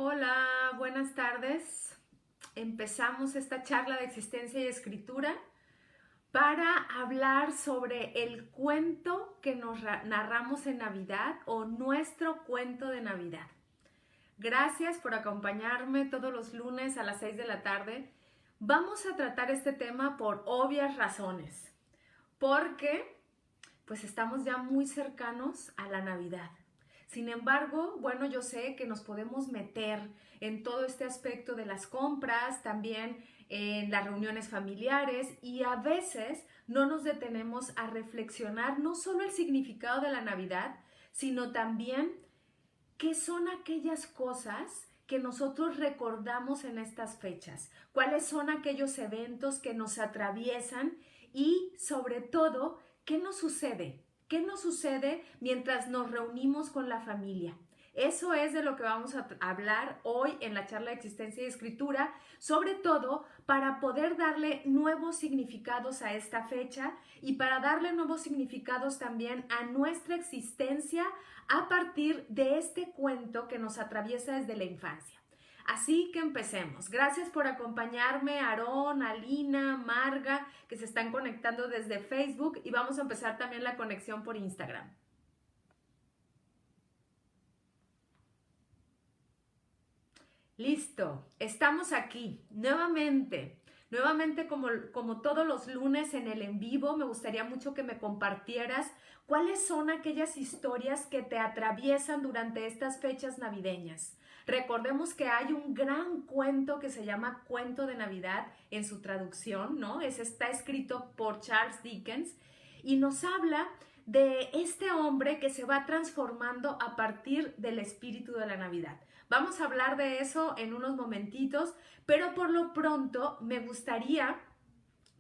Hola, buenas tardes. Empezamos esta charla de existencia y escritura para hablar sobre el cuento que nos narramos en Navidad o nuestro cuento de Navidad. Gracias por acompañarme todos los lunes a las 6 de la tarde. Vamos a tratar este tema por obvias razones, porque pues estamos ya muy cercanos a la Navidad. Sin embargo, bueno, yo sé que nos podemos meter en todo este aspecto de las compras, también en las reuniones familiares, y a veces no nos detenemos a reflexionar no solo el significado de la Navidad, sino también qué son aquellas cosas que nosotros recordamos en estas fechas, cuáles son aquellos eventos que nos atraviesan y sobre todo, ¿qué nos sucede? ¿Qué nos sucede mientras nos reunimos con la familia? Eso es de lo que vamos a hablar hoy en la charla de existencia y escritura, sobre todo para poder darle nuevos significados a esta fecha y para darle nuevos significados también a nuestra existencia a partir de este cuento que nos atraviesa desde la infancia. Así que empecemos. Gracias por acompañarme, Aarón, Alina, Marga, que se están conectando desde Facebook, y vamos a empezar también la conexión por Instagram. Listo, estamos aquí nuevamente. Nuevamente, como todos los lunes en el en vivo, me gustaría mucho que me compartieras cuáles son aquellas historias que te atraviesan durante estas fechas navideñas. Recordemos que hay un gran cuento que se llama Cuento de Navidad en su traducción, ¿no? Está escrito por Charles Dickens y nos habla de este hombre que se va transformando a partir del espíritu de la Navidad. Vamos a hablar de eso en unos momentitos, pero por lo pronto me gustaría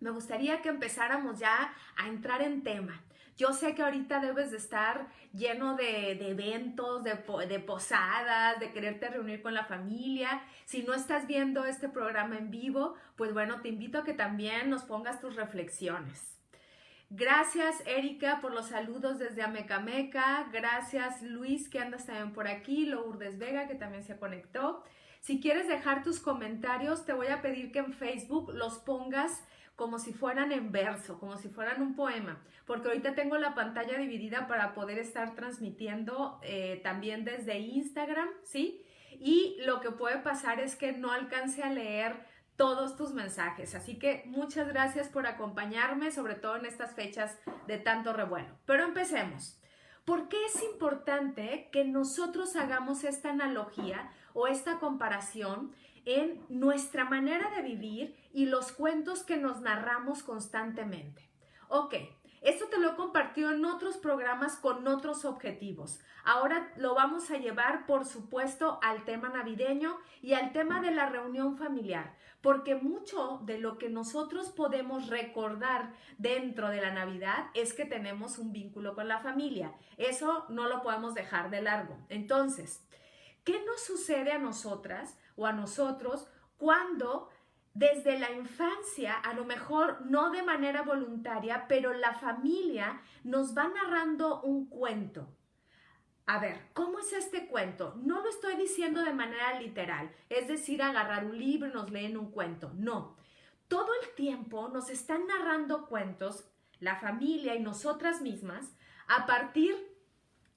que empezáramos ya a entrar en tema. Yo sé que ahorita debes de estar lleno de eventos, de posadas, de quererte reunir con la familia. Si no estás viendo este programa en vivo, pues bueno, te invito a que también nos pongas tus reflexiones. Gracias, Erika, por los saludos desde Amecameca. Gracias, Luis, que andas también por aquí. Lourdes Vega, que también se conectó. Si quieres dejar tus comentarios, te voy a pedir que en Facebook los pongas como si fueran en verso, como si fueran un poema, porque ahorita tengo la pantalla dividida para poder estar transmitiendo también desde Instagram, ¿sí? Y lo que puede pasar es que no alcance a leer todos tus mensajes, así que muchas gracias por acompañarme, sobre todo en estas fechas de tanto revuelo. Pero empecemos. ¿Por qué es importante que nosotros hagamos esta analogía o esta comparación en nuestra manera de vivir y los cuentos que nos narramos constantemente? Ok, esto te lo he compartido en otros programas con otros objetivos. Ahora lo vamos a llevar, por supuesto, al tema navideño y al tema de la reunión familiar, porque mucho de lo que nosotros podemos recordar dentro de la Navidad es que tenemos un vínculo con la familia. Eso no lo podemos dejar de largo. Entonces, ¿qué nos sucede a nosotras o a nosotros cuando desde la infancia, a lo mejor no de manera voluntaria, pero la familia nos va narrando un cuento? A ver, ¿cómo es este cuento? No lo estoy diciendo de manera literal, es decir, agarrar un libro y nos leen un cuento. No, todo el tiempo nos están narrando cuentos, la familia y nosotras mismas, a partir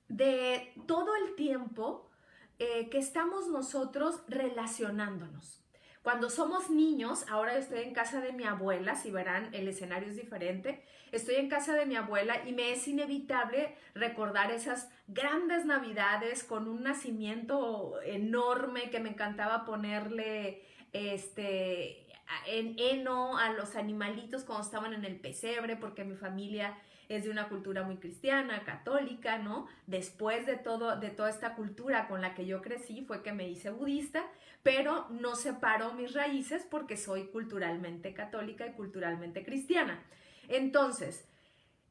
de todo el tiempo que estamos nosotros relacionándonos. Cuando somos niños, ahora estoy en casa de mi abuela, si verán, el escenario es diferente. Estoy en casa de mi abuela y me es inevitable recordar esas grandes navidades con un nacimiento enorme que me encantaba ponerle en heno a los animalitos cuando estaban en el pesebre, porque mi familia es de una cultura muy cristiana, católica, ¿no? Después de toda esta cultura con la que yo crecí fue que me hice budista, pero no separo mis raíces porque soy culturalmente católica y culturalmente cristiana. Entonces,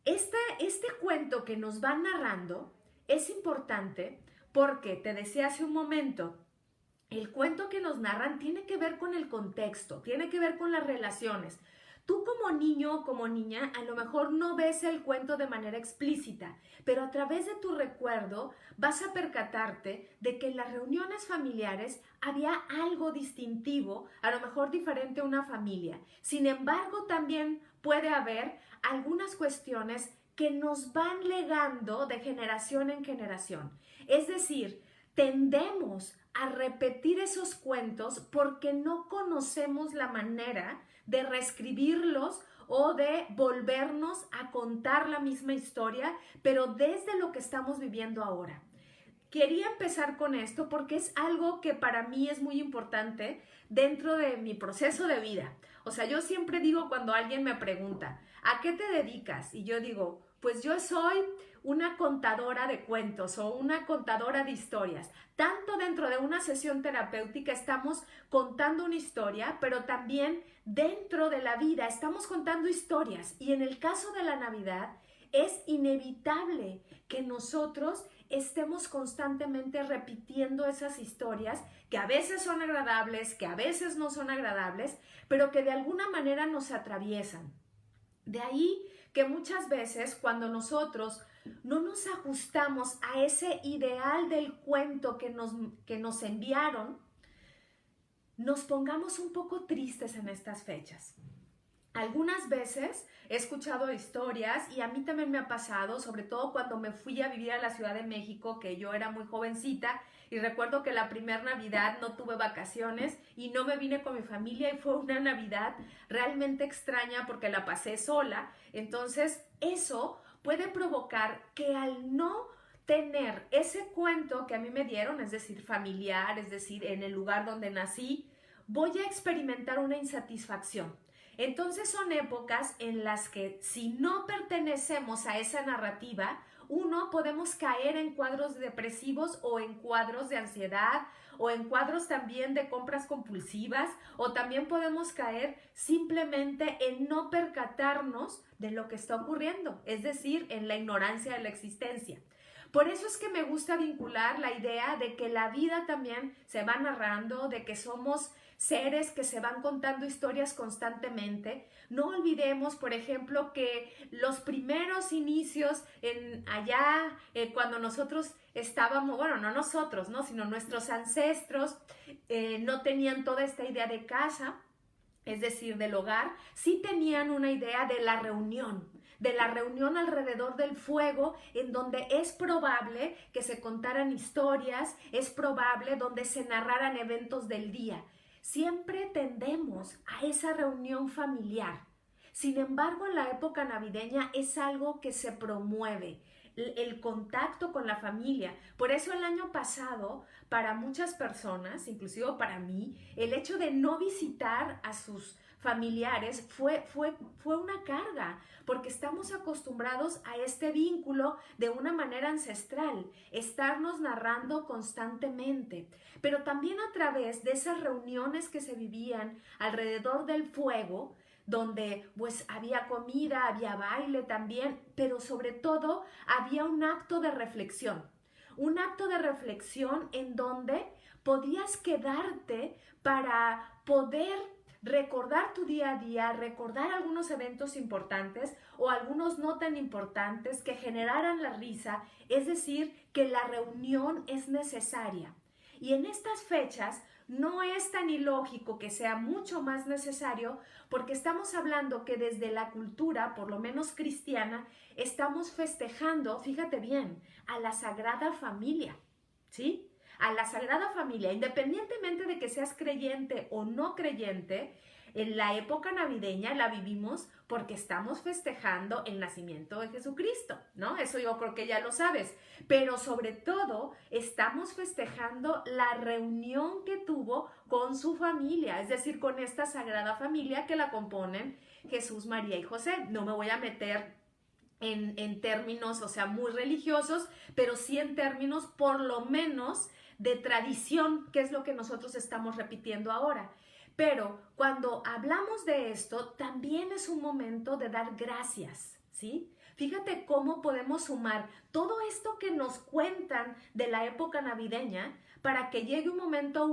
este cuento que nos va narrando es importante porque, te decía hace un momento, el cuento que nos narran tiene que ver con el contexto, tiene que ver con las relaciones. Tú como niño o como niña a lo mejor no ves el cuento de manera explícita, pero a través de tu recuerdo vas a percatarte de que en las reuniones familiares había algo distintivo, a lo mejor diferente a una familia. Sin embargo, también puede haber algunas cuestiones que nos van legando de generación en generación. Es decir, tendemos a repetir esos cuentos porque no conocemos la manera de reescribirlos o de volvernos a contar la misma historia, pero desde lo que estamos viviendo ahora. Quería empezar con esto porque es algo que para mí es muy importante dentro de mi proceso de vida. O sea, yo siempre digo cuando alguien me pregunta, ¿a qué te dedicas? Y yo digo, pues yo soy una contadora de cuentos o una contadora de historias. Tanto dentro de una sesión terapéutica estamos contando una historia, pero también dentro de la vida estamos contando historias. Y en el caso de la Navidad es inevitable que nosotros estemos constantemente repitiendo esas historias que a veces son agradables, que a veces no son agradables, pero que de alguna manera nos atraviesan. De ahí que muchas veces cuando nosotros no nos ajustamos a ese ideal del cuento que nos enviaron, nos pongamos un poco tristes en estas fechas. Algunas veces he escuchado historias y a mí también me ha pasado, sobre todo cuando me fui a vivir a la Ciudad de México, que yo era muy jovencita y recuerdo que la primera Navidad no tuve vacaciones y no me vine con mi familia y fue una Navidad realmente extraña porque la pasé sola. Entonces eso puede provocar que al no tener ese cuento que a mí me dieron, es decir, familiar, es decir, en el lugar donde nací, voy a experimentar una insatisfacción. Entonces son épocas en las que si no pertenecemos a esa narrativa, podemos caer en cuadros depresivos o en cuadros de ansiedad o en cuadros también de compras compulsivas o también podemos caer simplemente en no percatarnos de lo que está ocurriendo, es decir, en la ignorancia de la existencia. Por eso es que me gusta vincular la idea de que la vida también se va narrando, de que somos seres que se van contando historias constantemente. No olvidemos, por ejemplo, que los primeros inicios cuando nosotros estábamos, bueno, no nosotros, ¿no? Sino nuestros ancestros no tenían toda esta idea de casa, es decir, del hogar, sí tenían una idea de la reunión alrededor del fuego, en donde es probable que se contaran historias, es probable donde se narraran eventos del día. Siempre tendemos a esa reunión familiar. Sin embargo, en la época navideña es algo que se promueve, el contacto con la familia. Por eso el año pasado, para muchas personas, inclusive para mí, el hecho de no visitar a sus familiares fue una carga, porque estamos acostumbrados a este vínculo de una manera ancestral, estarnos narrando constantemente, pero también a través de esas reuniones que se vivían alrededor del fuego, donde pues había comida, había baile también, pero sobre todo había un acto de reflexión en donde podías quedarte para poder recordar tu día a día, recordar algunos eventos importantes o algunos no tan importantes que generaran la risa, es decir, que la reunión es necesaria. Y en estas fechas no es tan ilógico que sea mucho más necesario porque estamos hablando que desde la cultura, por lo menos cristiana, estamos festejando, fíjate bien, a la Sagrada Familia, ¿sí? A la Sagrada Familia, independientemente de que seas creyente o no creyente, en la época navideña la vivimos porque estamos festejando el nacimiento de Jesucristo, ¿no? Eso yo creo que ya lo sabes, pero sobre todo estamos festejando la reunión que tuvo con su familia, es decir, con esta Sagrada Familia que la componen Jesús, María y José. No me voy a meter en términos, o sea, muy religiosos, pero sí en términos por lo menos de tradición, que es lo que nosotros estamos repitiendo ahora. Pero cuando hablamos de esto, también es un momento de dar gracias, ¿sí? Fíjate cómo podemos sumar todo esto que nos cuentan de la época navideña para que llegue un momento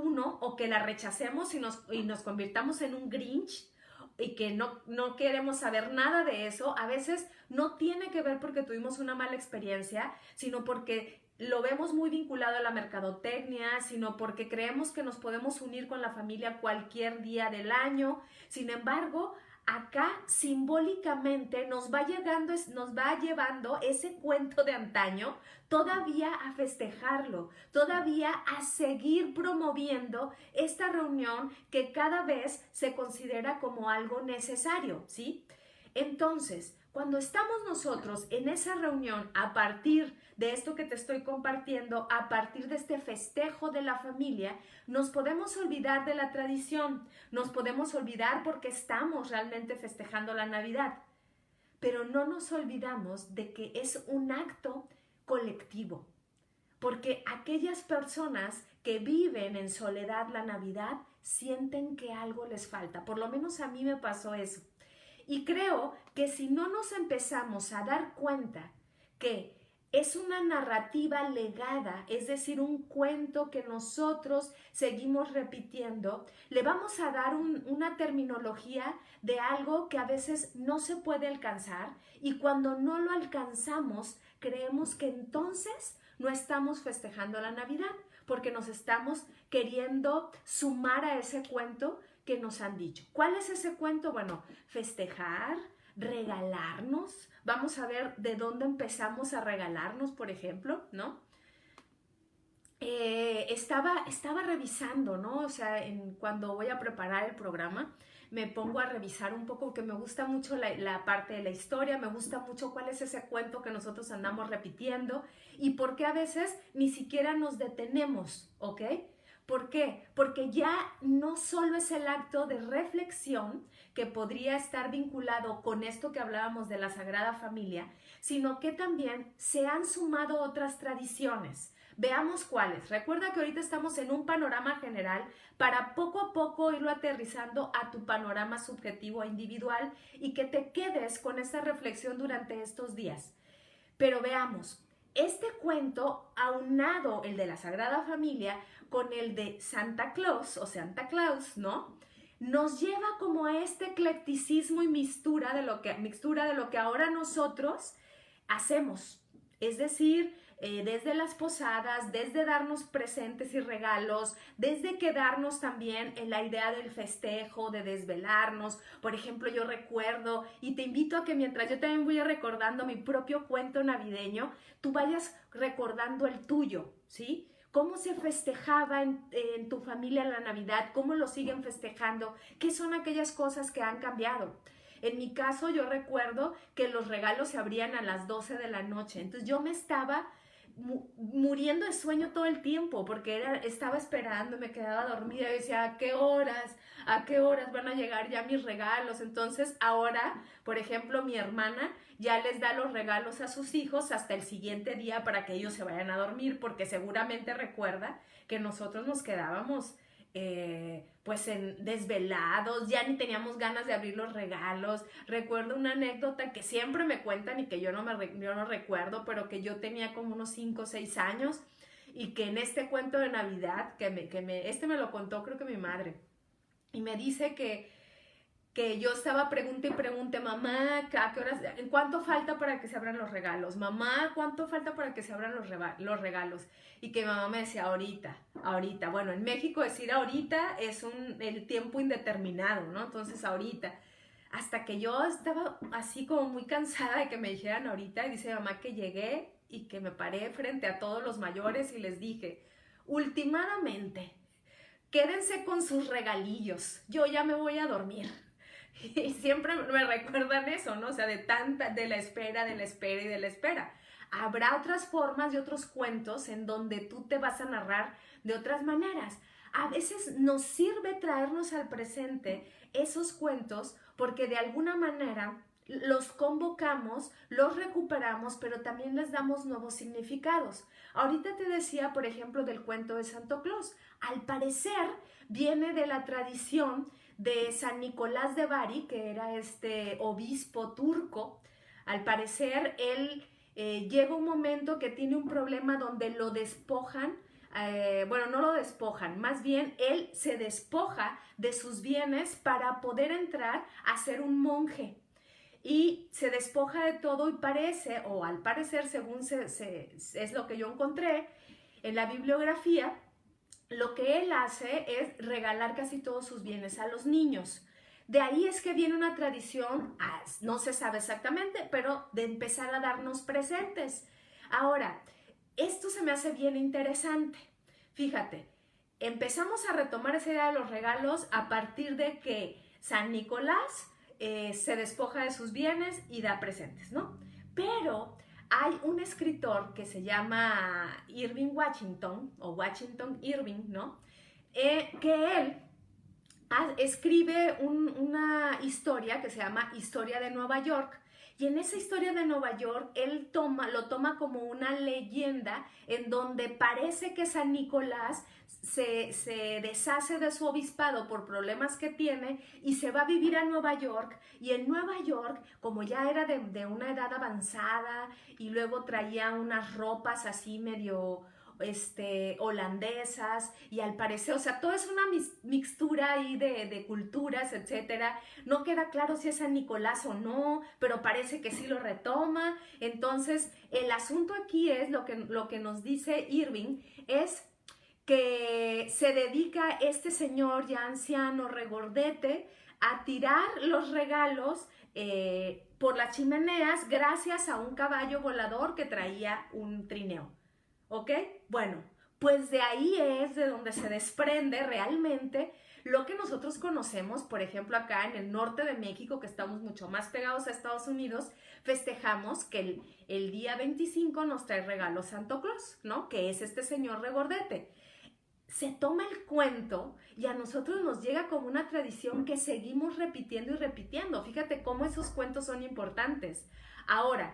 o que la rechacemos y nos convirtamos en un Grinch, y que no queremos saber nada de eso, a veces no tiene que ver porque tuvimos una mala experiencia, sino porque lo vemos muy vinculado a la mercadotecnia, sino porque creemos que nos podemos unir con la familia cualquier día del año. Sin embargo, acá simbólicamente nos va llevando ese cuento de antaño todavía a festejarlo, todavía a seguir promoviendo esta reunión que cada vez se considera como algo necesario, ¿sí? Entonces, cuando estamos nosotros en esa reunión a partir de esto que te estoy compartiendo, a partir de este festejo de la familia, nos podemos olvidar de la tradición, nos podemos olvidar porque estamos realmente festejando la Navidad, pero no nos olvidamos de que es un acto colectivo, porque aquellas personas que viven en soledad la Navidad sienten que algo les falta, por lo menos a mí me pasó eso. Y creo que si no nos empezamos a dar cuenta que es una narrativa legada, es decir, un cuento que nosotros seguimos repitiendo, le vamos a dar una terminología de algo que a veces no se puede alcanzar y cuando no lo alcanzamos, creemos que entonces no estamos festejando la Navidad porque nos estamos queriendo sumar a ese cuento que nos han dicho. ¿Cuál es ese cuento? Bueno, festejar, regalarnos. Vamos a ver de dónde empezamos a regalarnos, por ejemplo, ¿no? Estaba revisando, ¿no? O sea, cuando voy a preparar el programa, me pongo a revisar un poco, porque me gusta mucho la parte de la historia, me gusta mucho cuál es ese cuento que nosotros andamos repitiendo y por qué a veces ni siquiera nos detenemos, ¿ok? ¿Por qué? Porque ya no solo es el acto de reflexión que podría estar vinculado con esto que hablábamos de la Sagrada Familia, sino que también se han sumado otras tradiciones. Veamos cuáles. Recuerda que ahorita estamos en un panorama general para poco a poco irlo aterrizando a tu panorama subjetivo e individual y que te quedes con esa reflexión durante estos días. Pero veamos, este cuento, aunado el de la Sagrada Familia con el de Santa Claus o Santa Claus, ¿no? Nos lleva como a este eclecticismo y mixtura de lo que ahora nosotros hacemos. Es decir, desde las posadas, desde darnos presentes y regalos, desde quedarnos también en la idea del festejo, de desvelarnos. Por ejemplo, yo recuerdo, y te invito a que mientras yo también voy recordando mi propio cuento navideño, tú vayas recordando el tuyo, ¿sí? ¿Cómo se festejaba en tu familia la Navidad? ¿Cómo lo siguen festejando? ¿Qué son aquellas cosas que han cambiado? En mi caso, yo recuerdo que los regalos se abrían a las 12 de la noche. Entonces, yo me estaba muriendo de sueño todo el tiempo porque estaba esperando, me quedaba dormida y decía, ¿a qué horas van a llegar ya mis regalos? Entonces ahora, por ejemplo, mi hermana ya les da los regalos a sus hijos hasta el siguiente día para que ellos se vayan a dormir, porque seguramente recuerda que nosotros nos quedábamos pues desvelados, ya ni teníamos ganas de abrir los regalos. Recuerdo una anécdota que siempre me cuentan y que yo no recuerdo, pero que yo tenía como unos 5 o 6 años y que en este cuento de Navidad, este me lo contó creo que mi madre, y me dice que yo estaba pregunte y pregunte, mamá, ¿a qué horas? ¿En cuánto falta para que se abran los regalos? Mamá, ¿cuánto falta para que se abran los regalos? Y que mi mamá me decía, ahorita. Bueno, en México decir ahorita es el tiempo indeterminado, ¿no? Entonces, ahorita. Hasta que yo estaba así como muy cansada de que me dijeran ahorita, y dice mamá que llegué y que me paré frente a todos los mayores y les dije, últimamente, quédense con sus regalillos, yo ya me voy a dormir. Y siempre me recuerdan eso, ¿no? O sea, de la espera y de la espera. Habrá otras formas y otros cuentos en donde tú te vas a narrar de otras maneras. A veces nos sirve traernos al presente esos cuentos porque de alguna manera los convocamos, los recuperamos, pero también les damos nuevos significados. Ahorita te decía, por ejemplo, del cuento de Santo Claus. Al parecer viene de la tradición de San Nicolás de Bari, que era este obispo turco. Al parecer, él llega un momento que tiene un problema donde lo despojan bueno, no lo despojan, más bien él se despoja de sus bienes para poder entrar a ser un monje. Y se despoja de todo y parece, o al parecer, según es lo que yo encontré en la bibliografía, lo que él hace es regalar casi todos sus bienes a los niños. De ahí es que viene una tradición, no se sabe exactamente, pero de empezar a darnos presentes. Ahora, esto se me hace bien interesante. Fíjate, empezamos a retomar esa idea de los regalos a partir de que San Nicolás se despoja de sus bienes y da presentes, ¿no? Pero hay un escritor que se llama Irving Washington, o Washington Irving, ¿no? Que él escribe una historia que se llama Historia de Nueva York. Y en esa historia de Nueva York, él lo toma como una leyenda en donde parece que San Nicolás se deshace de su obispado por problemas que tiene y se va a vivir a Nueva York. Y en Nueva York, como ya era de una edad avanzada y luego traía unas ropas así medio holandesas, y al parecer, o sea, todo es una mixtura ahí de culturas, etcétera. No queda claro si es San Nicolás o no, pero parece que sí lo retoma. Entonces, el asunto aquí es lo que nos dice Irving, es que se dedica este señor ya anciano, regordete, a tirar los regalos por las chimeneas gracias a un caballo volador que traía un trineo. ¿Ok? Bueno, pues de ahí es de donde se desprende realmente lo que nosotros conocemos, por ejemplo, acá en el norte de México, que estamos mucho más pegados a Estados Unidos, festejamos que el día 25 nos trae regalo Santo Claus, ¿no? Que es este señor regordete. Se toma el cuento y a nosotros nos llega como una tradición que seguimos repitiendo y repitiendo. Fíjate cómo esos cuentos son importantes. Ahora,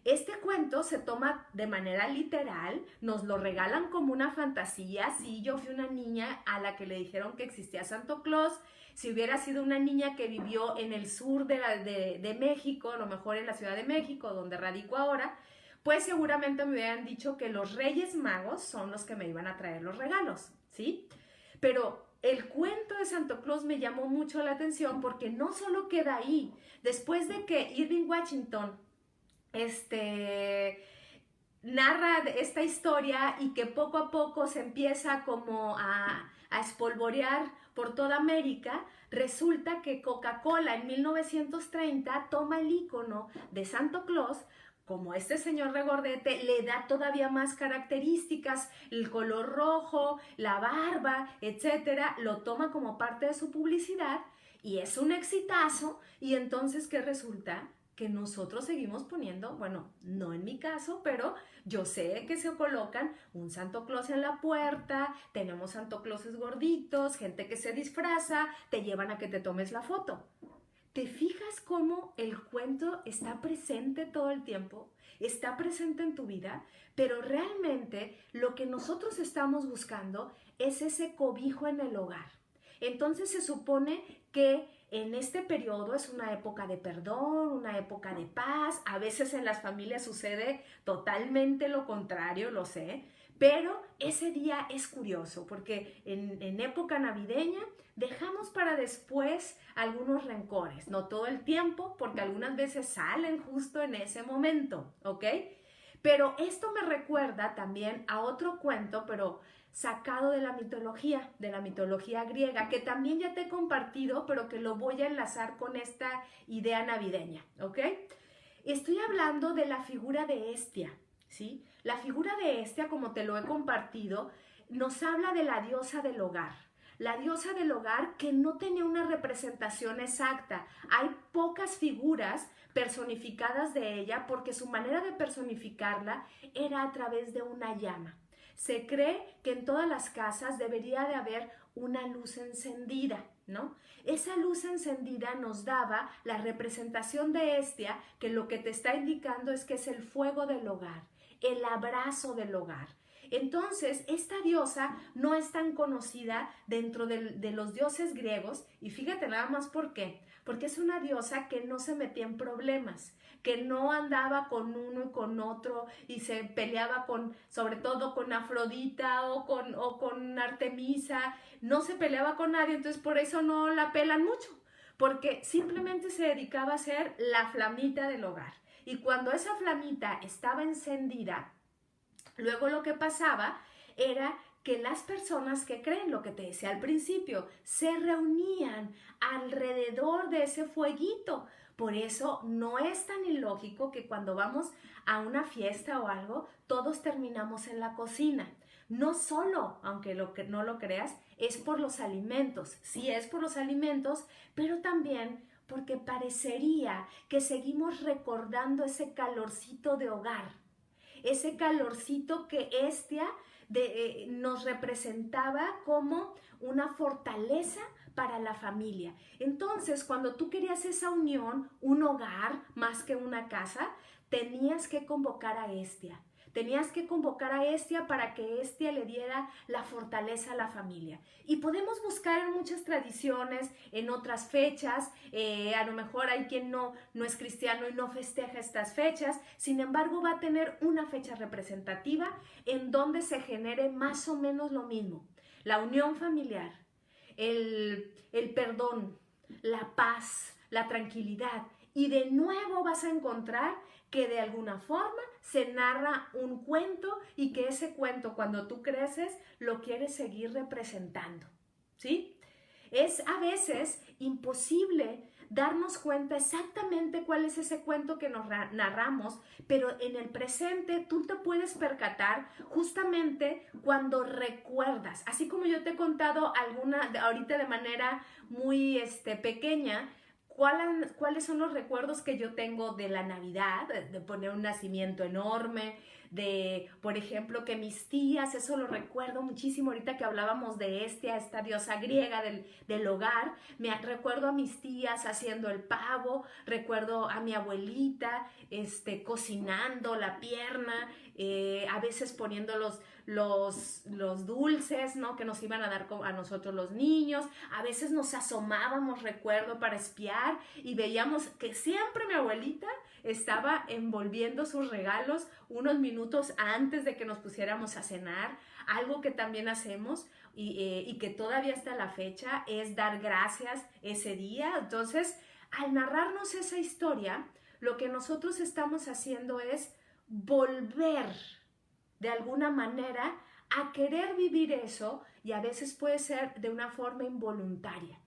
este cuento se toma de manera literal, nos lo regalan como una fantasía. Sí, yo fui una niña a la que le dijeron que existía Santo Claus. Si hubiera sido una niña que vivió en el sur de México, a lo mejor en la Ciudad de México, donde radico ahora, pues seguramente me hubieran dicho que los Reyes Magos son los que me iban a traer los regalos, ¿sí? Pero el cuento de Santo Claus me llamó mucho la atención porque no solo queda ahí. Después de que Irving Washington narra esta historia y que poco a poco se empieza como a espolvorear por toda América, resulta que Coca-Cola en 1930 toma el icono de Santo Claus, como este señor regordete, le da todavía más características, el color rojo, la barba, etcétera, lo toma como parte de su publicidad y es un exitazo. Y entonces, ¿qué resulta? Que nosotros seguimos poniendo, bueno, no en mi caso, pero yo sé que se colocan un Santo Claus en la puerta, tenemos Santo Clauses gorditos, gente que se disfraza, te llevan a que te tomes la foto. ¿Te fijas cómo el cuento está presente todo el tiempo? Está presente en tu vida, pero realmente lo que nosotros estamos buscando es ese cobijo en el hogar. Entonces se supone que en este periodo es una época de perdón, una época de paz. A veces en las familias sucede totalmente lo contrario, lo sé, pero ese día es curioso porque en época navideña dejamos para después algunos rencores, no todo el tiempo, porque algunas veces salen justo en ese momento, ¿ok? Pero esto me recuerda también a otro cuento, pero sacado de la mitología griega, que también ya te he compartido, pero que lo voy a enlazar con esta idea navideña, ¿ok? Estoy hablando de la figura de Hestia, ¿sí? La figura de Hestia, como te lo he compartido, nos habla de la diosa del hogar. La diosa del hogar que no tenía una representación exacta. Hay pocas figuras personificadas de ella porque su manera de personificarla era a través de una llama. Se cree que en todas las casas debería de haber una luz encendida, ¿no? Esa luz encendida nos daba la representación de Hestia, que lo que te está indicando es que es el fuego del hogar. el abrazo del hogar. Entonces, esta diosa no es tan conocida dentro de los dioses griegos, y fíjate nada más por qué, porque es una diosa que no se metía en problemas, que no andaba con uno y con otro y se peleaba sobre todo con Afrodita o con Artemisa, no se peleaba con nadie, entonces por eso no la pelan mucho, porque simplemente se dedicaba a ser la flamita del hogar. Y cuando esa flamita estaba encendida, luego lo que pasaba era que las personas que creen, lo que te decía al principio, se reunían alrededor de ese fueguito. Por eso no es tan ilógico que cuando vamos a una fiesta o algo, todos terminamos en la cocina. No solo, aunque no lo creas, es por los alimentos. Sí es por los alimentos, pero también porque parecería que seguimos recordando ese calorcito de hogar, ese calorcito que Hestia nos representaba como una fortaleza para la familia. Entonces, cuando tú querías esa unión, un hogar más que una casa, tenías que convocar a Hestia. Tenías que convocar a Hestia para que Hestia le diera la fortaleza a la familia. Y podemos buscar en muchas tradiciones, en otras fechas, a lo mejor hay quien no es cristiano y no festeja estas fechas, sin embargo va a tener una fecha representativa en donde se genere más o menos lo mismo. La unión familiar, el perdón, la paz, la tranquilidad. Y de nuevo vas a encontrar que de alguna forma se narra un cuento y que ese cuento cuando tú creces lo quieres seguir representando, ¿sí? Es a veces imposible darnos cuenta exactamente cuál es ese cuento que nos narramos, pero en el presente tú te puedes percatar justamente cuando recuerdas, así como yo te he contado alguna ahorita de manera muy pequeña, ¿cuáles son los recuerdos que yo tengo de la Navidad? De poner un nacimiento enorme, de, por ejemplo, que mis tías, eso lo recuerdo muchísimo ahorita que hablábamos de Hestia, esta diosa griega del hogar. Recuerdo a mis tías haciendo el pavo, recuerdo a mi abuelita cocinando la pierna, a veces poniendo los dulces, ¿no?, que nos iban a dar a nosotros los niños. A veces nos asomábamos, recuerdo, para espiar y veíamos que siempre mi abuelita estaba envolviendo sus regalos unos minutos antes de que nos pusiéramos a cenar. Algo que también hacemos y que todavía está a la fecha es dar gracias ese día. Entonces, al narrarnos esa historia, lo que nosotros estamos haciendo es volver de alguna manera a querer vivir eso, y a veces puede ser de una forma involuntaria.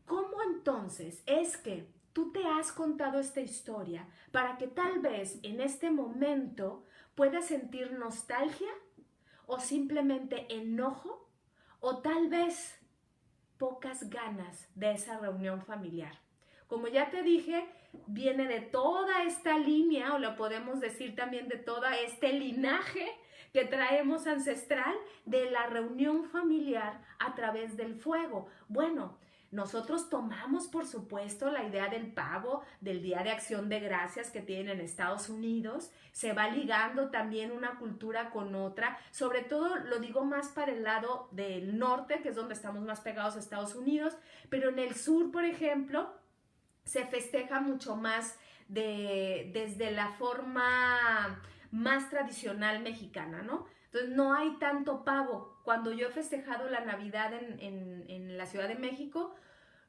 ¿Cómo entonces es que tú te has contado esta historia para que tal vez en este momento puedas sentir nostalgia o simplemente enojo o tal vez pocas ganas de esa reunión familiar? Como ya te dije, viene de toda esta línea, o lo podemos decir también de todo este linaje que traemos ancestral de la reunión familiar a través del fuego. Bueno, nosotros tomamos, por supuesto, la idea del pavo, del Día de Acción de Gracias que tienen en Estados Unidos. Se va ligando también una cultura con otra. Sobre todo lo digo más para el lado del norte, que es donde estamos más pegados a Estados Unidos. Pero en el sur, por ejemplo, se festeja mucho más desde la forma más tradicional mexicana, ¿no? Entonces no hay tanto pavo. Cuando yo he festejado la Navidad en la Ciudad de México,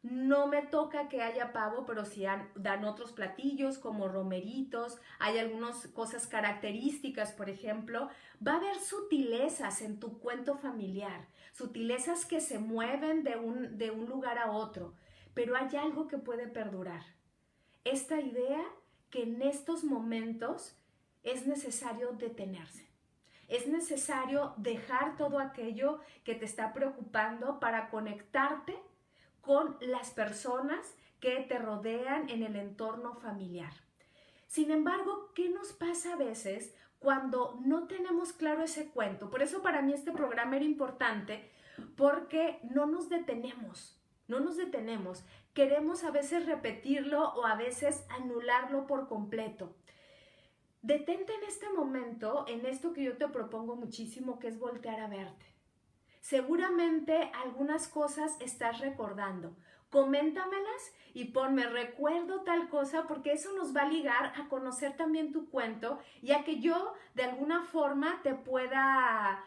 no me toca que haya pavo, pero sí dan otros platillos como romeritos, hay algunas cosas características, por ejemplo, va a haber sutilezas en tu cuento familiar, sutilezas que se mueven de un lugar a otro, pero hay algo que puede perdurar. Esta idea que en estos momentos es necesario detenerse. Es necesario dejar todo aquello que te está preocupando para conectarte con las personas que te rodean en el entorno familiar. Sin embargo, ¿qué nos pasa a veces cuando no tenemos claro ese cuento? Por eso para mí este programa era importante, porque no nos detenemos. Queremos a veces repetirlo o a veces anularlo por completo. Detente en este momento, en esto que yo te propongo muchísimo, que es voltear a verte. Seguramente algunas cosas estás recordando. Coméntamelas y ponme recuerdo tal cosa, porque eso nos va a ligar a conocer también tu cuento y a que yo de alguna forma te pueda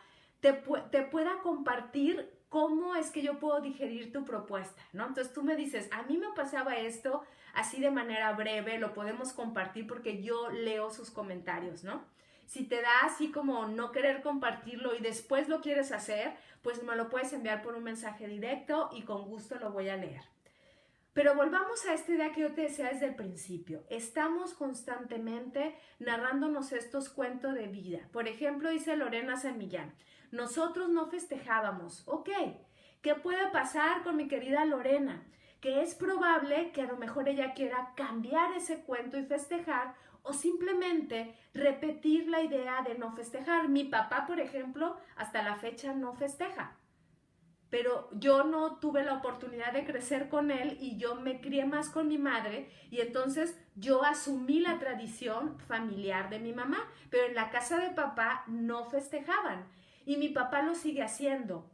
compartir cómo es que yo puedo digerir tu propuesta, ¿no? Entonces tú me dices, a mí me pasaba esto así de manera breve, lo podemos compartir porque yo leo sus comentarios, ¿no? Si te da así como no querer compartirlo y después lo quieres hacer, pues me lo puedes enviar por un mensaje directo y con gusto lo voy a leer. Pero volvamos a esta idea que yo te decía desde el principio. Estamos constantemente narrándonos estos cuentos de vida. Por ejemplo, dice Lorena San Millán, nosotros no festejábamos. Ok, ¿qué puede pasar con mi querida Lorena? Que es probable que a lo mejor ella quiera cambiar ese cuento y festejar o simplemente repetir la idea de no festejar. Mi papá, por ejemplo, hasta la fecha no festeja. Pero yo no tuve la oportunidad de crecer con él y yo me crié más con mi madre y entonces yo asumí la tradición familiar de mi mamá, pero en la casa de papá no festejaban y mi papá lo sigue haciendo.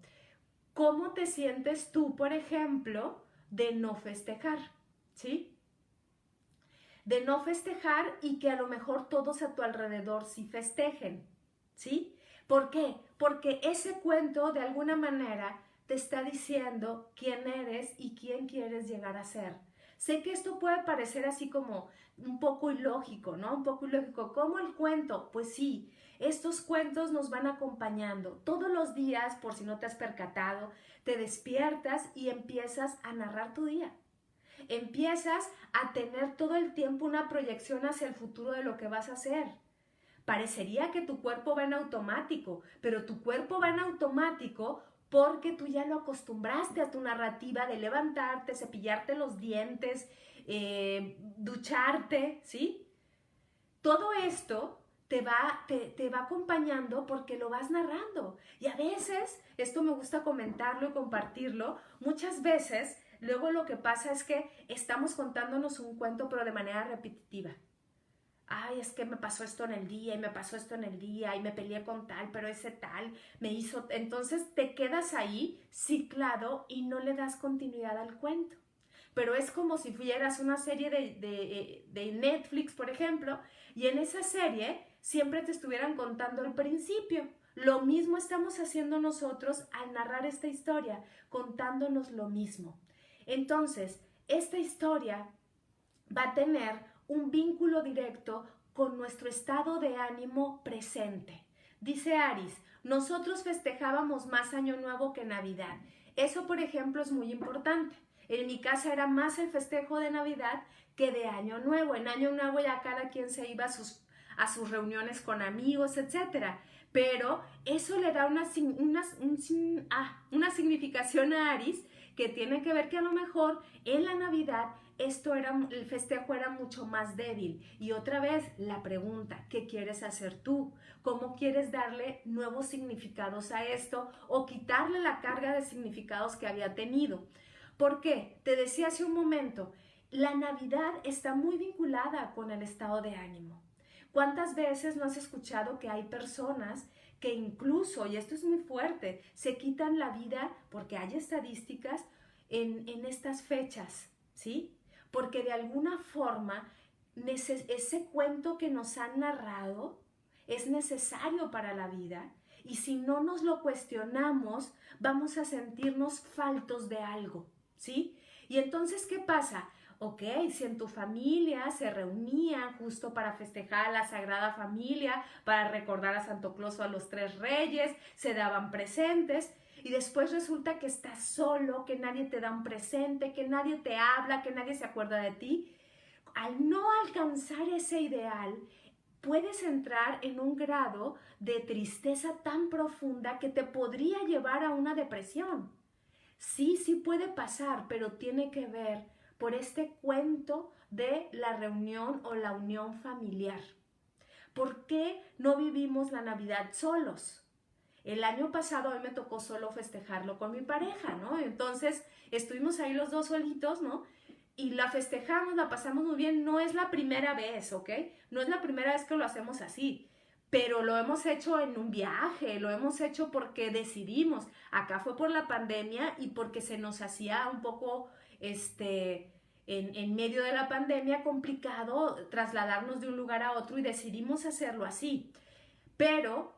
¿Cómo te sientes tú, por ejemplo, de no festejar? ¿Sí? De no festejar y que a lo mejor todos a tu alrededor sí festejen. ¿Sí? ¿Por qué? Porque ese cuento de alguna manera te está diciendo quién eres y quién quieres llegar a ser. Sé que esto puede parecer así como un poco ilógico, ¿no? Un poco ilógico. ¿Cómo el cuento? Pues sí, estos cuentos nos van acompañando. Todos los días, por si no te has percatado, te despiertas y empiezas a narrar tu día. Empiezas a tener todo el tiempo una proyección hacia el futuro de lo que vas a hacer. Parecería que tu cuerpo va en automático, pero tu cuerpo va en automático porque tú ya lo acostumbraste a tu narrativa de levantarte, cepillarte los dientes, ducharte, ¿sí? Todo esto te va acompañando porque lo vas narrando. Y a veces, esto me gusta comentarlo y compartirlo, muchas veces luego lo que pasa es que estamos contándonos un cuento pero de manera repetitiva. Ay, es que me pasó esto en el día y me pasó esto en el día y me peleé con tal, pero ese tal me hizo... Entonces te quedas ahí ciclado y no le das continuidad al cuento. Pero es como si fueras una serie de Netflix, por ejemplo, y en esa serie siempre te estuvieran contando el principio. Lo mismo estamos haciendo nosotros al narrar esta historia, contándonos lo mismo. Entonces, esta historia va a tener un vínculo directo con nuestro estado de ánimo presente. Dice Aris, nosotros festejábamos más Año Nuevo que Navidad. Eso, por ejemplo, es muy importante. En mi casa era más el festejo de Navidad que de Año Nuevo. En Año Nuevo ya cada quien se iba a sus reuniones con amigos, etc. Pero eso le da una significación a Aris que tiene que ver que a lo mejor en la Navidad el festejo era mucho más débil. Y otra vez la pregunta, ¿qué quieres hacer tú? ¿Cómo quieres darle nuevos significados a esto o quitarle la carga de significados que había tenido? ¿Por qué? Te decía hace un momento, la Navidad está muy vinculada con el estado de ánimo. ¿Cuántas veces no has escuchado que hay personas que incluso, y esto es muy fuerte, se quitan la vida porque hay estadísticas en estas fechas, ¿sí? Porque de alguna forma ese cuento que nos han narrado es necesario para la vida y si no nos lo cuestionamos vamos a sentirnos faltos de algo, ¿sí? Y entonces, ¿qué pasa? Ok, si en tu familia se reunían justo para festejar a la Sagrada Familia, para recordar a Santo Claus o a los Tres Reyes, se daban presentes, y después resulta que estás solo, que nadie te da un presente, que nadie te habla, que nadie se acuerda de ti. Al no alcanzar ese ideal, puedes entrar en un grado de tristeza tan profunda que te podría llevar a una depresión. Sí, sí puede pasar, pero tiene que ver por este cuento de la reunión o la unión familiar. ¿Por qué no vivimos la Navidad solos? El año pasado a mí me tocó solo festejarlo con mi pareja, ¿no? Entonces estuvimos ahí los dos solitos, ¿no? y la festejamos, la pasamos muy bien. No es la primera vez, ¿ok? No es la primera vez que lo hacemos así, pero lo hemos hecho en un viaje, lo hemos hecho porque decidimos. Acá fue por la pandemia y porque se nos hacía un poco, en medio de la pandemia, complicado trasladarnos de un lugar a otro y decidimos hacerlo así. Pero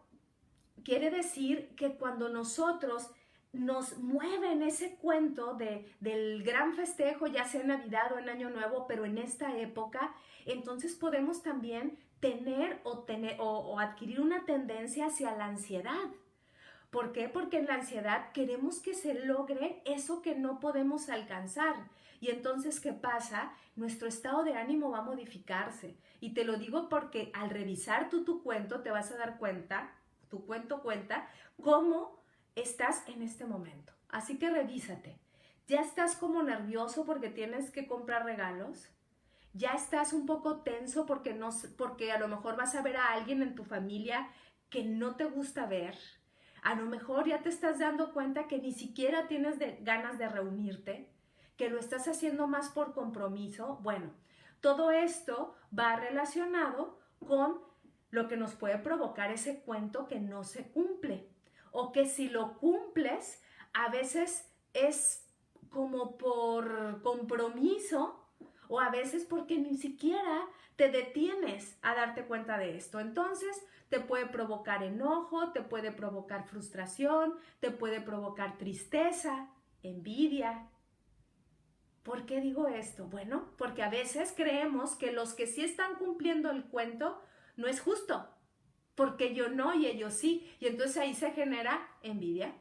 quiere decir que cuando nosotros nos mueven ese cuento del gran festejo, ya sea en Navidad o en Año Nuevo, pero en esta época, entonces podemos también tener o adquirir una tendencia hacia la ansiedad. ¿Por qué? Porque en la ansiedad queremos que se logre eso que no podemos alcanzar. Y entonces, ¿qué pasa? Nuestro estado de ánimo va a modificarse. Y te lo digo porque al revisar tú tu cuento te vas a dar cuenta, tu cuento cuenta, cómo estás en este momento. Así que revísate. ¿Ya estás como nervioso porque tienes que comprar regalos? ¿Ya estás un poco tenso porque a lo mejor vas a ver a alguien en tu familia que no te gusta ver? A lo mejor ya te estás dando cuenta que ni siquiera tienes ganas de reunirte, que lo estás haciendo más por compromiso. Bueno, todo esto va relacionado con lo que nos puede provocar ese cuento que no se cumple. O que si lo cumples, a veces es como por compromiso o a veces porque ni siquiera te detienes a darte cuenta de esto. Entonces, te puede provocar enojo, te puede provocar frustración, te puede provocar tristeza, envidia. ¿Por qué digo esto? Bueno, porque a veces creemos que los que sí están cumpliendo el cuento no es justo, porque yo no y ellos sí, y entonces ahí se genera envidia.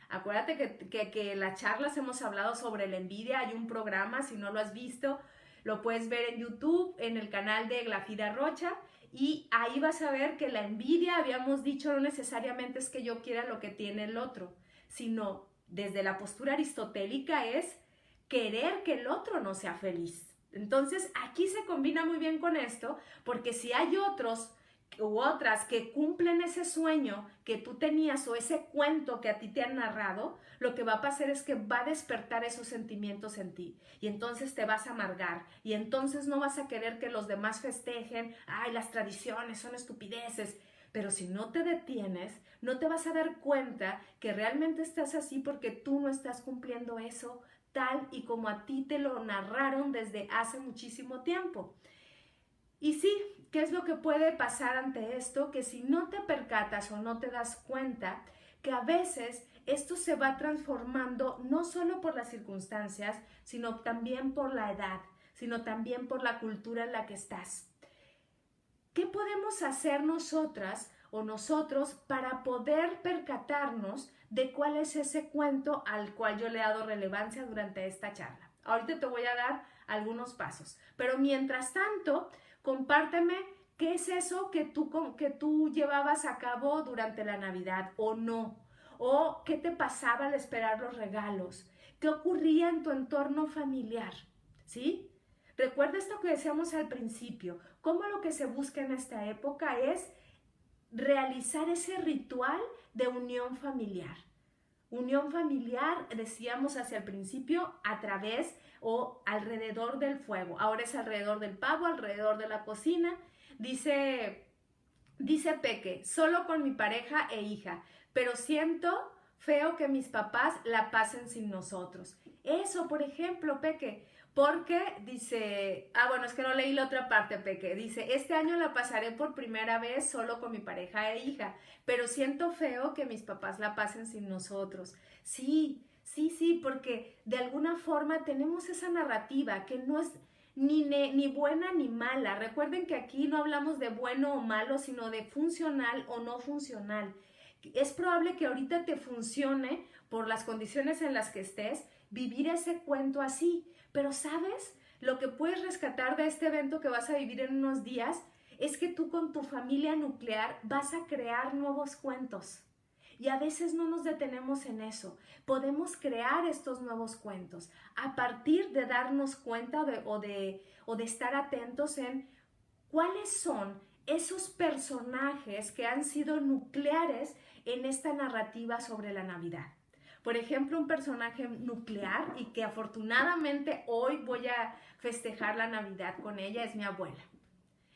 Acuérdate que en las charlas hemos hablado sobre la envidia, hay un programa, si no lo has visto, lo puedes ver en YouTube, en el canal de Glafira Rocha, y ahí vas a ver que la envidia, habíamos dicho, no necesariamente es que yo quiera lo que tiene el otro, sino desde la postura aristotélica es querer que el otro no sea feliz. Entonces aquí se combina muy bien con esto, porque si hay otros u otras que cumplen ese sueño que tú tenías o ese cuento que a ti te han narrado, lo que va a pasar es que va a despertar esos sentimientos en ti y entonces te vas a amargar y entonces no vas a querer que los demás festejen, ay, las tradiciones son estupideces. Pero si no te detienes, no te vas a dar cuenta que realmente estás así porque tú no estás cumpliendo eso tal y como a ti te lo narraron desde hace muchísimo tiempo. Y sí, ¿qué es lo que puede pasar ante esto? Que si no te percatas o no te das cuenta, que a veces esto se va transformando no solo por las circunstancias, sino también por la edad, sino también por la cultura en la que estás. ¿Qué podemos hacer nosotras o nosotros para poder percatarnos de cuál es ese cuento al cual yo le he dado relevancia durante esta charla? Ahorita te voy a dar algunos pasos, pero mientras tanto, compárteme qué es eso que tú llevabas a cabo durante la Navidad o no, o qué te pasaba al esperar los regalos, qué ocurría en tu entorno familiar, ¿sí? Recuerda esto que decíamos al principio, cómo lo que se busca en esta época es realizar ese ritual de unión familiar. Unión familiar, decíamos hacia el principio, a través o alrededor del fuego. Ahora es alrededor del pavo, alrededor de la cocina. Dice Peque, solo con mi pareja e hija, pero siento feo que mis papás la pasen sin nosotros. Eso, por ejemplo, Peque, porque dice, bueno, es que no leí la otra parte, Peque, dice, este año la pasaré por primera vez solo con mi pareja e hija, pero siento feo que mis papás la pasen sin nosotros. Sí, sí, sí, porque de alguna forma tenemos esa narrativa que no es ni buena ni mala. Recuerden que aquí no hablamos de bueno o malo, sino de funcional o no funcional. Es probable que ahorita te funcione por las condiciones en las que estés vivir ese cuento así, pero ¿sabes? Lo que puedes rescatar de este evento que vas a vivir en unos días es que tú con tu familia nuclear vas a crear nuevos cuentos. Y a veces no nos detenemos en eso. Podemos crear estos nuevos cuentos a partir de darnos cuenta o de estar atentos en cuáles son esos personajes que han sido nucleares en esta narrativa sobre la Navidad. Por ejemplo, un personaje nuclear y que afortunadamente hoy voy a festejar la Navidad con ella es mi abuela.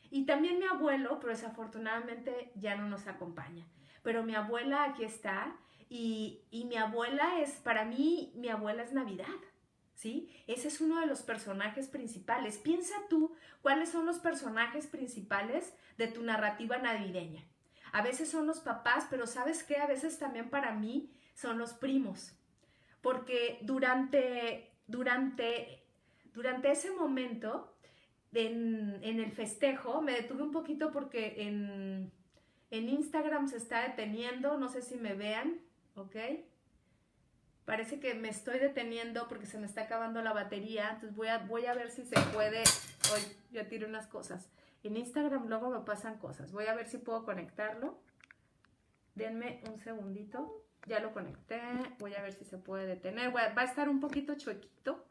Y también mi abuelo, pero desafortunadamente ya no nos acompaña. Pero mi abuela aquí está y mi abuela es, para mí, mi abuela es Navidad. ¿Sí? Ese es uno de los personajes principales. Piensa tú cuáles son los personajes principales de tu narrativa navideña. A veces son los papás, pero ¿sabes qué? A veces también para mí son los primos. Porque durante ese momento, en el festejo, me detuve un poquito porque en Instagram se está deteniendo, no sé si me vean, ¿ok? Parece que me estoy deteniendo porque se me está acabando la batería. Entonces voy a ver si se puede. Hoy ya tiré unas cosas. En Instagram luego me pasan cosas. Voy a ver si puedo conectarlo. Denme un segundito. Ya lo conecté. Voy a ver si se puede detener. Va a estar un poquito chuequito.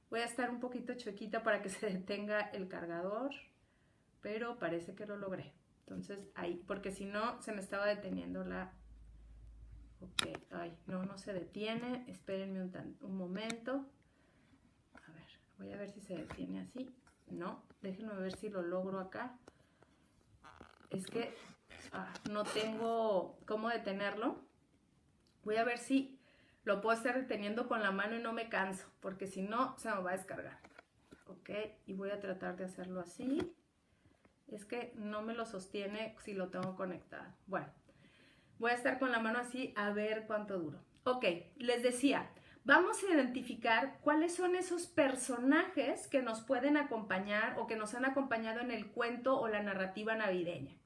Voy a estar un poquito chuequita para que se detenga el cargador. Pero parece que lo logré. Entonces ahí, porque si no se me estaba deteniendo la... Ok, ay, no se detiene. Espérenme un momento. A ver, voy a ver si se detiene así. No, déjenme ver si lo logro acá. Es que no tengo cómo detenerlo. Voy a ver si lo puedo estar deteniendo con la mano y no me canso, porque si no, se me va a descargar. Ok, y voy a tratar de hacerlo así. Es que no me lo sostiene si lo tengo conectado. Bueno. Voy a estar con la mano así a ver cuánto duro. Ok, les decía, vamos a identificar cuáles son esos personajes que nos pueden acompañar o que nos han acompañado en el cuento o la narrativa navideña.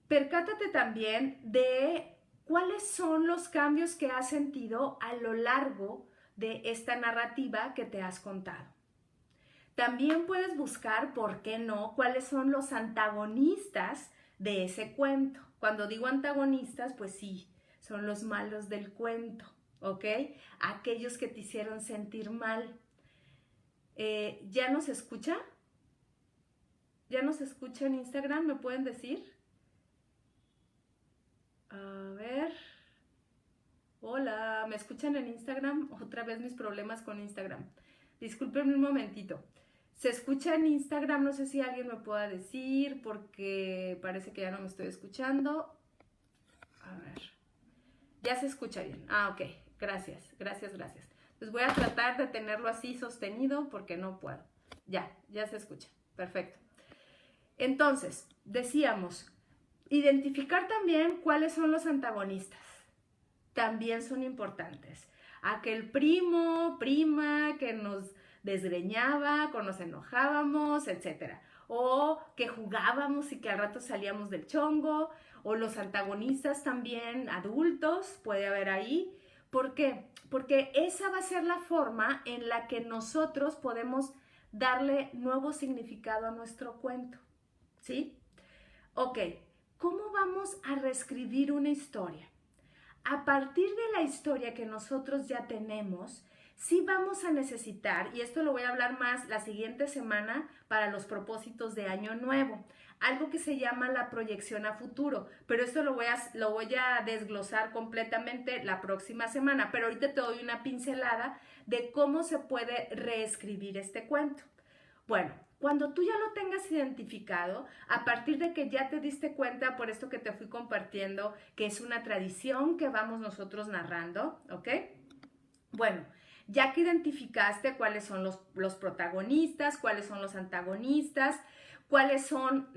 Percátate también de cuáles son los cambios que has sentido a lo largo de esta narrativa que te has contado. También puedes buscar, ¿por qué no?, cuáles son los antagonistas de ese cuento. Cuando digo antagonistas, pues sí, son los malos del cuento, ¿ok? Aquellos que te hicieron sentir mal. ¿Ya nos escucha? ¿Ya nos escucha en Instagram? ¿Me pueden decir? A ver. Hola, ¿me escuchan en Instagram? Otra vez mis problemas con Instagram. Discúlpenme un momentito. ¿Se escucha en Instagram? No sé si alguien me pueda decir porque parece que ya no me estoy escuchando. A ver. Ya se escucha bien. Ah, ok. Gracias. Pues voy a tratar de tenerlo así sostenido porque no puedo. Ya se escucha. Perfecto. Entonces, decíamos, identificar también cuáles son los antagonistas. También son importantes. Aquel primo, prima que nos desgreñaba, cuando nos enojábamos, etc. O que jugábamos y que al rato salíamos del chongo, o los antagonistas también adultos, puede haber ahí. ¿Por qué? Porque esa va a ser la forma en la que nosotros podemos darle nuevo significado a nuestro cuento, ¿sí? Ok, ¿cómo vamos a reescribir una historia? A partir de la historia que nosotros ya tenemos, sí vamos a necesitar, y esto lo voy a hablar más la siguiente semana para los propósitos de Año Nuevo, algo que se llama la proyección a futuro, pero esto lo voy a desglosar completamente la próxima semana, pero ahorita te doy una pincelada de cómo se puede reescribir este cuento. Bueno, cuando tú ya lo tengas identificado, a partir de que ya te diste cuenta, por esto que te fui compartiendo, que es una tradición que vamos nosotros narrando, ¿ok? Bueno, ya que identificaste cuáles son los protagonistas, cuáles son los antagonistas, cuáles son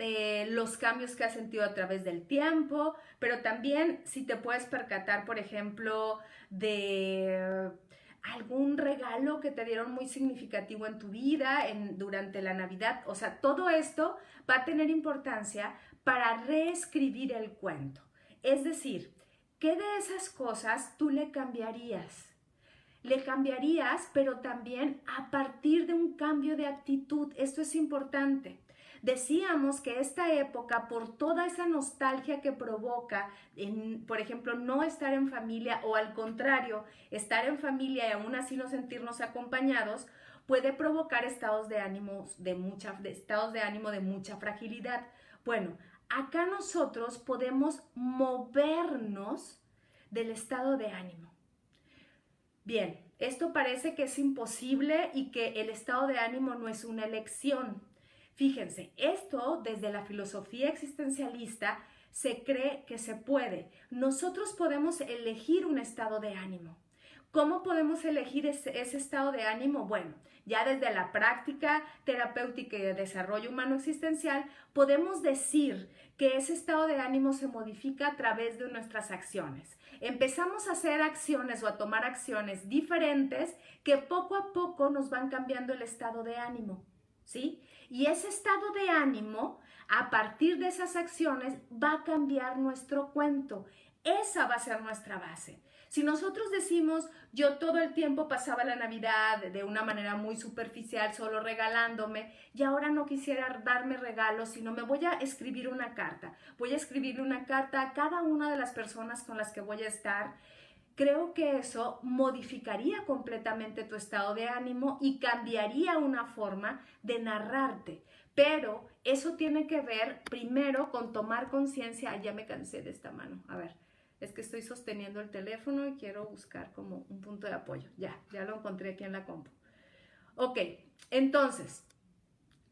los cambios que has sentido a través del tiempo, pero también si te puedes percatar, por ejemplo, de algún regalo que te dieron muy significativo en tu vida durante la Navidad. O sea, todo esto va a tener importancia para reescribir el cuento. Es decir, ¿qué de esas cosas tú le cambiarías? Le cambiarías, pero también a partir de un cambio de actitud. Esto es importante. Decíamos que esta época, por toda esa nostalgia que provoca, por ejemplo, no estar en familia o al contrario, estar en familia y aún así no sentirnos acompañados, puede provocar estados de ánimo de mucha fragilidad. Bueno, acá nosotros podemos movernos del estado de ánimo. Bien, esto parece que es imposible y que el estado de ánimo no es una elección. Fíjense, esto desde la filosofía existencialista se cree que se puede. Nosotros podemos elegir un estado de ánimo. ¿Cómo podemos elegir ese estado de ánimo? Bueno, ya desde la práctica terapéutica y de desarrollo humano existencial, podemos decir que ese estado de ánimo se modifica a través de nuestras acciones. Empezamos a hacer acciones o a tomar acciones diferentes que poco a poco nos van cambiando el estado de ánimo, ¿sí? Y ese estado de ánimo, a partir de esas acciones, va a cambiar nuestro cuento. Esa va a ser nuestra base. Si nosotros decimos, yo todo el tiempo pasaba la Navidad de una manera muy superficial, solo regalándome, y ahora no quisiera darme regalos, sino me voy a escribir una carta. Voy a escribirle una carta a cada una de las personas con las que voy a estar. Creo que eso modificaría completamente tu estado de ánimo y cambiaría una forma de narrarte. Pero eso tiene que ver primero con tomar conciencia. Ya me cansé de esta mano. A ver. Es que estoy sosteniendo el teléfono y quiero buscar como un punto de apoyo. Ya lo encontré aquí en la compu. Ok, entonces,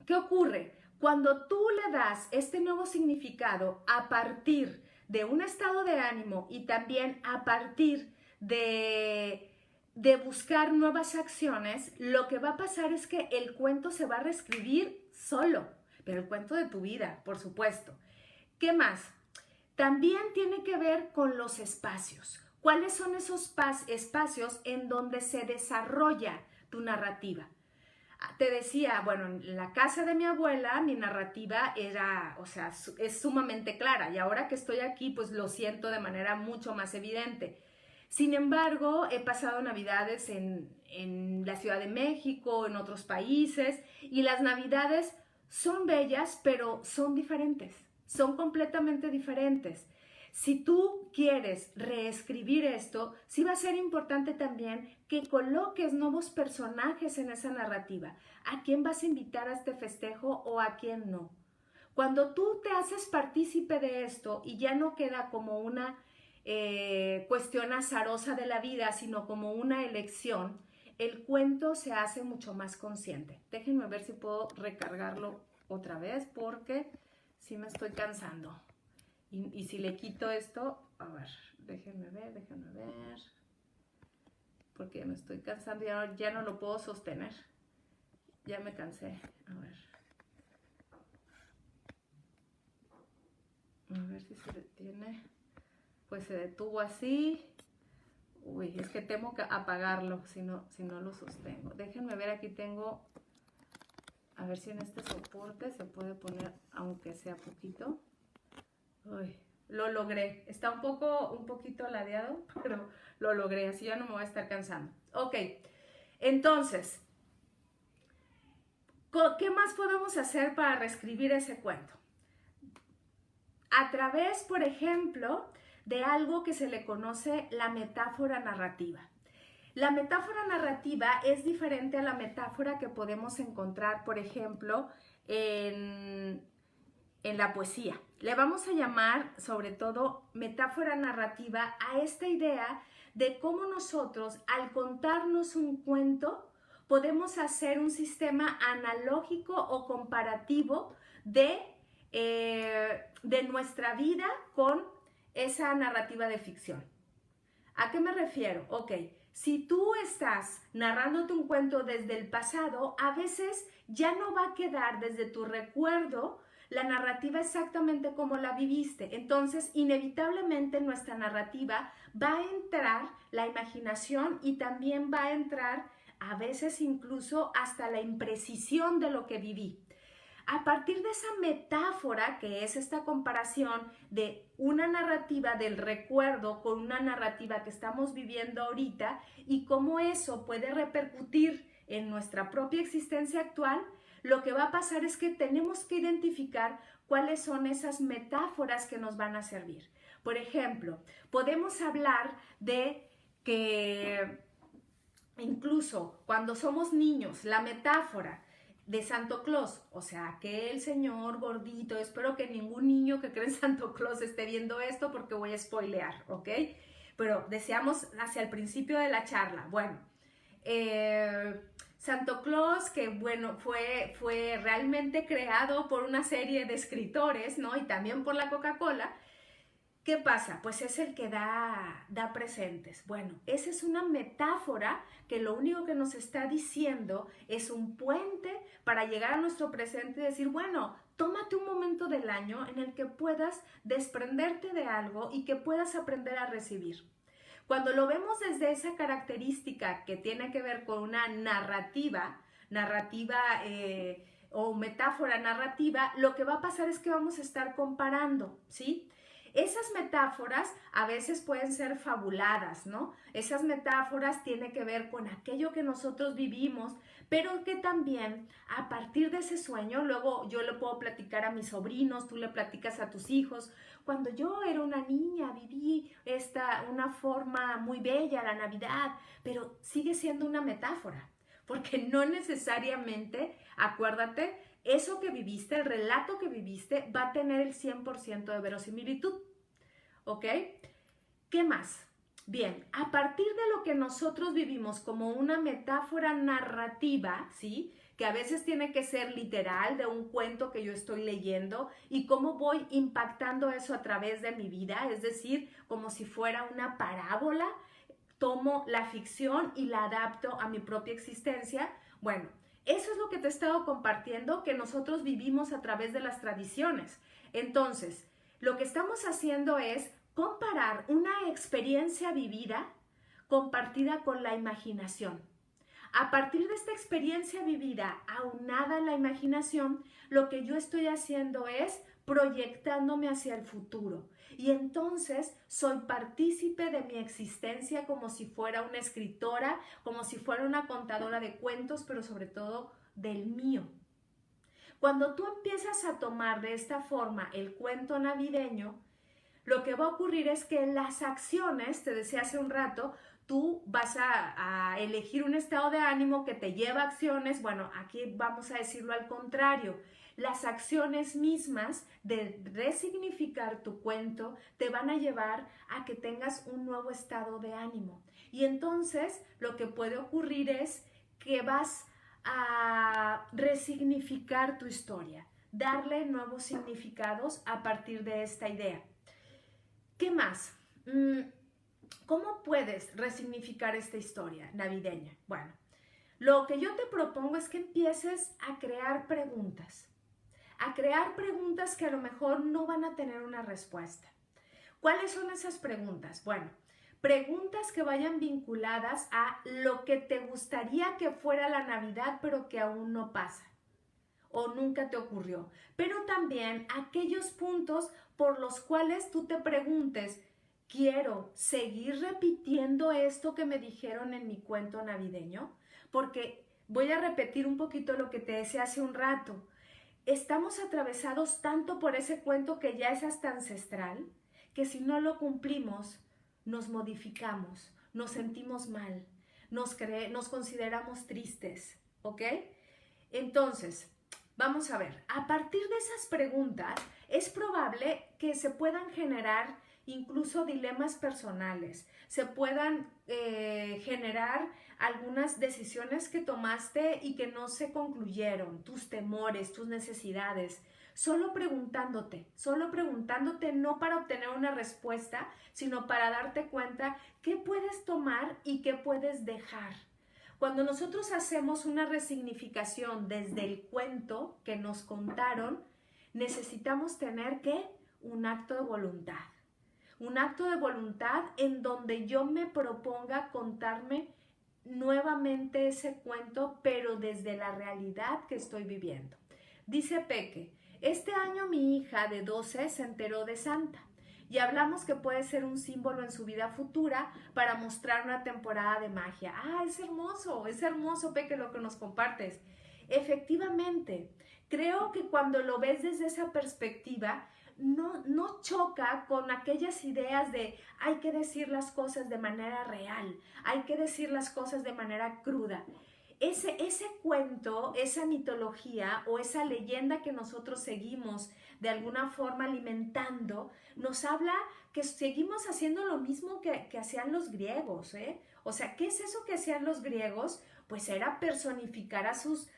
¿qué ocurre? Cuando tú le das este nuevo significado a partir de un estado de ánimo y también a partir de buscar nuevas acciones, lo que va a pasar es que el cuento se va a reescribir solo, pero el cuento de tu vida, por supuesto. ¿Qué más? También tiene que ver con los espacios. ¿Cuáles son esos espacios en donde se desarrolla tu narrativa? Te decía, bueno, en la casa de mi abuela mi narrativa era, o sea, es sumamente clara y ahora que estoy aquí pues lo siento de manera mucho más evidente. Sin embargo, he pasado navidades en la Ciudad de México, en otros países y las navidades son bellas, pero son diferentes. Son completamente diferentes. Si tú quieres reescribir esto, sí va a ser importante también que coloques nuevos personajes en esa narrativa. ¿A quién vas a invitar a este festejo o a quién no? Cuando tú te haces partícipe de esto y ya no queda como una cuestión azarosa de la vida, sino como una elección, el cuento se hace mucho más consciente. Déjenme ver si puedo recargarlo otra vez porque sí me estoy cansando. Y si le quito esto, a ver, déjenme ver. Porque me estoy cansando, ya no lo puedo sostener. Ya me cansé. A ver si se detiene. Pues se detuvo así. Uy, es que temo apagarlo si no lo sostengo. Déjenme ver, aquí tengo. A ver si en este soporte se puede poner, aunque sea poquito. Uy, lo logré. Está un poquito ladeado, pero lo logré. Así ya no me voy a estar cansando. Ok, entonces, ¿qué más podemos hacer para reescribir ese cuento? A través, por ejemplo, de algo que se le conoce la metáfora narrativa. La metáfora narrativa es diferente a la metáfora que podemos encontrar, por ejemplo, en la poesía. Le vamos a llamar, sobre todo, metáfora narrativa a esta idea de cómo nosotros, al contarnos un cuento, podemos hacer un sistema analógico o comparativo de nuestra vida con esa narrativa de ficción. ¿A qué me refiero? Ok, si tú estás narrándote un cuento desde el pasado, a veces ya no va a quedar desde tu recuerdo la narrativa exactamente como la viviste. Entonces, inevitablemente en nuestra narrativa va a entrar la imaginación y también va a entrar a veces incluso hasta la imprecisión de lo que viví. A partir de esa metáfora, que es esta comparación de una narrativa del recuerdo con una narrativa que estamos viviendo ahorita y cómo eso puede repercutir en nuestra propia existencia actual, lo que va a pasar es que tenemos que identificar cuáles son esas metáforas que nos van a servir. Por ejemplo, podemos hablar de que incluso cuando somos niños, la metáfora de Santo Claus, o sea, aquel señor gordito, espero que ningún niño que cree en Santo Claus esté viendo esto porque voy a spoilear, ¿ok? pero decíamos hacia el principio de la charla, bueno, Santo Claus, que bueno, fue realmente creado por una serie de escritores, ¿no? Y también por la Coca-Cola. ¿Qué pasa? Pues es el que da presentes. Bueno, esa es una metáfora que lo único que nos está diciendo es un puente para llegar a nuestro presente y decir, bueno, tómate un momento del año en el que puedas desprenderte de algo y que puedas aprender a recibir. Cuando lo vemos desde esa característica que tiene que ver con una narrativa o metáfora narrativa, lo que va a pasar es que vamos a estar comparando, ¿sí? Esas metáforas a veces pueden ser fabuladas, ¿no? Esas metáforas tienen que ver con aquello que nosotros vivimos, pero que también a partir de ese sueño, luego yo le puedo platicar a mis sobrinos, tú le platicas a tus hijos. Cuando yo era una niña viví una forma muy bella, la Navidad, pero sigue siendo una metáfora, porque no necesariamente, acuérdate, eso que viviste, el relato que viviste, va a tener el 100% de verosimilitud, ¿ok? ¿Qué más? Bien, a partir de lo que nosotros vivimos como una metáfora narrativa, ¿sí? Que a veces tiene que ser literal de un cuento que yo estoy leyendo y cómo voy impactando eso a través de mi vida, es decir, como si fuera una parábola, tomo la ficción y la adapto a mi propia existencia. Bueno, eso es lo que te he estado compartiendo, que nosotros vivimos a través de las tradiciones. Entonces, lo que estamos haciendo es comparar una experiencia vivida compartida con la imaginación. A partir de esta experiencia vivida aunada a la imaginación, lo que yo estoy haciendo es proyectándome hacia el futuro. Y entonces soy partícipe de mi existencia como si fuera una escritora, como si fuera una contadora de cuentos, pero sobre todo del mío. Cuando tú empiezas a tomar de esta forma el cuento navideño, lo que va a ocurrir es que las acciones, te decía hace un rato, tú vas a elegir un estado de ánimo que te lleva a acciones. Bueno, aquí vamos a decirlo al contrario. Las acciones mismas de resignificar tu cuento te van a llevar a que tengas un nuevo estado de ánimo. Y entonces lo que puede ocurrir es que vas a resignificar tu historia, darle nuevos significados a partir de esta idea. ¿Qué más? ¿Cómo puedes resignificar esta historia navideña? Bueno, lo que yo te propongo es que empieces a crear preguntas que a lo mejor no van a tener una respuesta. ¿Cuáles son esas preguntas? Bueno, preguntas que vayan vinculadas a lo que te gustaría que fuera la Navidad, pero que aún no pasa o nunca te ocurrió. Pero también aquellos puntos por los cuales tú te preguntes, ¿quiero seguir repitiendo esto que me dijeron en mi cuento navideño? Porque voy a repetir un poquito lo que te decía hace un rato. Estamos atravesados tanto por ese cuento que ya es hasta ancestral, que si no lo cumplimos, nos modificamos, nos sentimos mal, nos consideramos tristes, ¿ok? Entonces, vamos a ver, a partir de esas preguntas es probable que se puedan generar incluso dilemas personales, se puedan generar algunas decisiones que tomaste y que no se concluyeron, tus temores, tus necesidades, solo preguntándote no para obtener una respuesta, sino para darte cuenta qué puedes tomar y qué puedes dejar. Cuando nosotros hacemos una resignificación desde el cuento que nos contaron, necesitamos tener ¿qué? Un acto de voluntad. Un acto de voluntad en donde yo me proponga contarme nuevamente ese cuento, pero desde la realidad que estoy viviendo. Dice Peque, este año mi hija de 12 se enteró de Santa y hablamos que puede ser un símbolo en su vida futura para mostrar una temporada de magia. Ah, es hermoso, Peque, lo que nos compartes. Efectivamente, creo que cuando lo ves desde esa perspectiva, no choca con aquellas ideas de hay que decir las cosas de manera real, hay que decir las cosas de manera cruda. Ese cuento, esa mitología o esa leyenda que nosotros seguimos de alguna forma alimentando, nos habla que seguimos haciendo lo mismo que hacían los griegos, ¿eh? O sea, ¿qué es eso que hacían los griegos? Pues era personificar a sus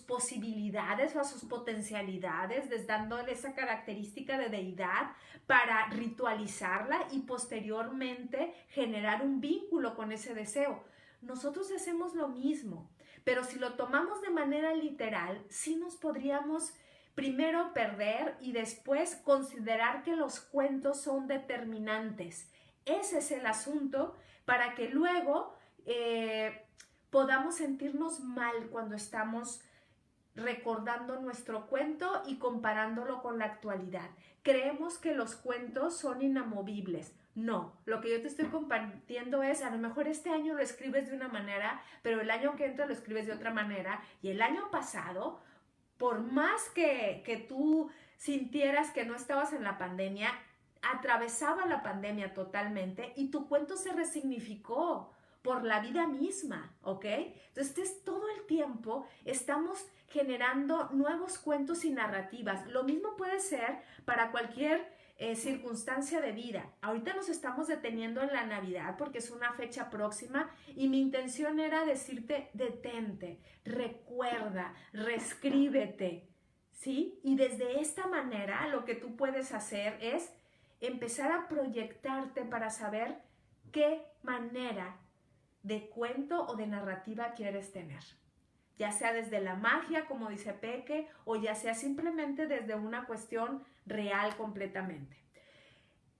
posibilidades o a sus potencialidades, dándole esa característica de deidad para ritualizarla y posteriormente generar un vínculo con ese deseo. Nosotros hacemos lo mismo, pero si lo tomamos de manera literal, sí nos podríamos primero perder y después considerar que los cuentos son determinantes. Ese es el asunto para que luego podamos sentirnos mal cuando estamos recordando nuestro cuento y comparándolo con la actualidad. Creemos que los cuentos son inamovibles. No, lo que yo te estoy compartiendo es, a lo mejor este año lo escribes de una manera, pero el año que entra lo escribes de otra manera, y el año pasado, por más que tú sintieras que no estabas en la pandemia, atravesaba la pandemia totalmente y tu cuento se resignificó por la vida misma, ¿ok? Entonces, todo el tiempo estamos generando nuevos cuentos y narrativas. Lo mismo puede ser para cualquier circunstancia de vida. Ahorita nos estamos deteniendo en la Navidad porque es una fecha próxima y mi intención era decirte, detente, recuerda, reescríbete, ¿sí? Y desde esta manera lo que tú puedes hacer es empezar a proyectarte para saber qué manera de cuento o de narrativa quieres tener, ya sea desde la magia, como dice Peque, o ya sea simplemente desde una cuestión real completamente.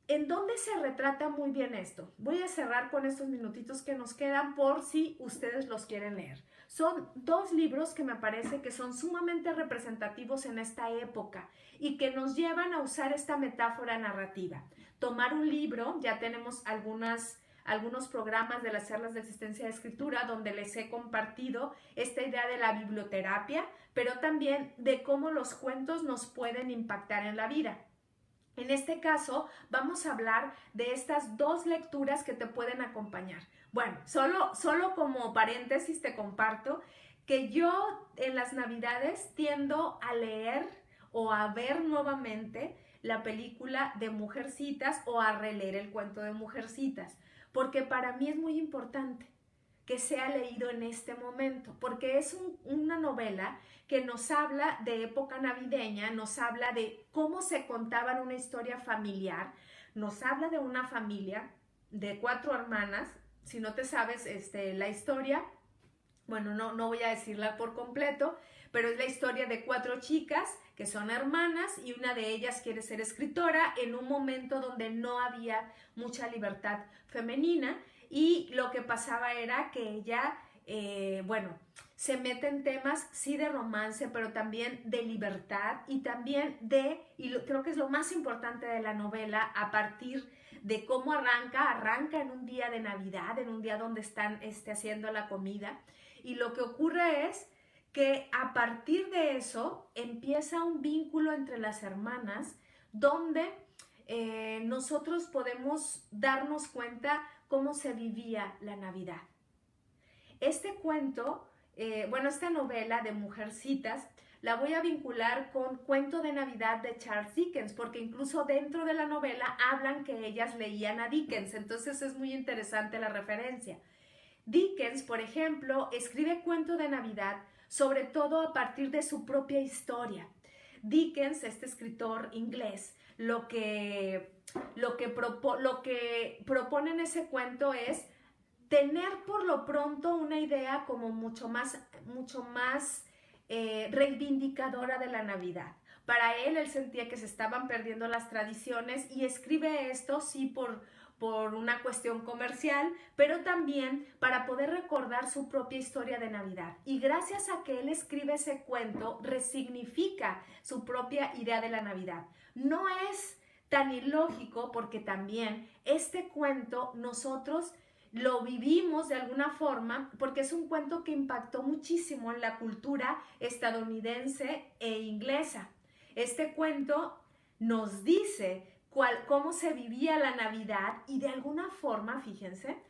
¿En dónde se retrata muy bien esto? Voy a cerrar con estos minutitos que nos quedan por si ustedes los quieren leer. Son 2 libros que me parece que son sumamente representativos en esta época y que nos llevan a usar esta metáfora narrativa. Tomar un libro, ya tenemos algunos programas de las charlas de existencia de escritura donde les he compartido esta idea de la biblioterapia, pero también de cómo los cuentos nos pueden impactar en la vida. En este caso, vamos a hablar de estas 2 lecturas que te pueden acompañar. Bueno, solo como paréntesis te comparto que yo en las Navidades tiendo a leer o a ver nuevamente la película de Mujercitas o a releer el cuento de Mujercitas, porque para mí es muy importante que sea leído en este momento, porque es una novela que nos habla de época navideña, nos habla de cómo se contaban una historia familiar, nos habla de una familia de 4 hermanas. Si no te sabes la historia, bueno, no voy a decirla por completo, pero es la historia de 4 chicas que son hermanas y una de ellas quiere ser escritora en un momento donde no había mucha libertad femenina y lo que pasaba era que ella, se mete en temas sí de romance, pero también de libertad y también creo que es lo más importante de la novela a partir de cómo arranca en un día de Navidad, en un día donde están haciendo la comida y lo que ocurre es que a partir de eso empieza un vínculo entre las hermanas donde nosotros podemos darnos cuenta cómo se vivía la Navidad. Este cuento, esta novela de Mujercitas, la voy a vincular con Cuento de Navidad de Charles Dickens, porque incluso dentro de la novela hablan que ellas leían a Dickens, entonces es muy interesante la referencia. Dickens, por ejemplo, escribe Cuento de Navidad sobre todo a partir de su propia historia. Dickens, este escritor inglés, lo que propone en ese cuento es tener por lo pronto una idea como mucho más reivindicadora de la Navidad. Para él sentía que se estaban perdiendo las tradiciones y escribe esto sí por una cuestión comercial, pero también para poder recordar su propia historia de Navidad. Y gracias a que él escribe ese cuento, resignifica su propia idea de la Navidad. No es tan ilógico porque también este cuento nosotros lo vivimos de alguna forma porque es un cuento que impactó muchísimo en la cultura estadounidense e inglesa. Este cuento nos dice cómo se vivía la Navidad y de alguna forma, fíjense,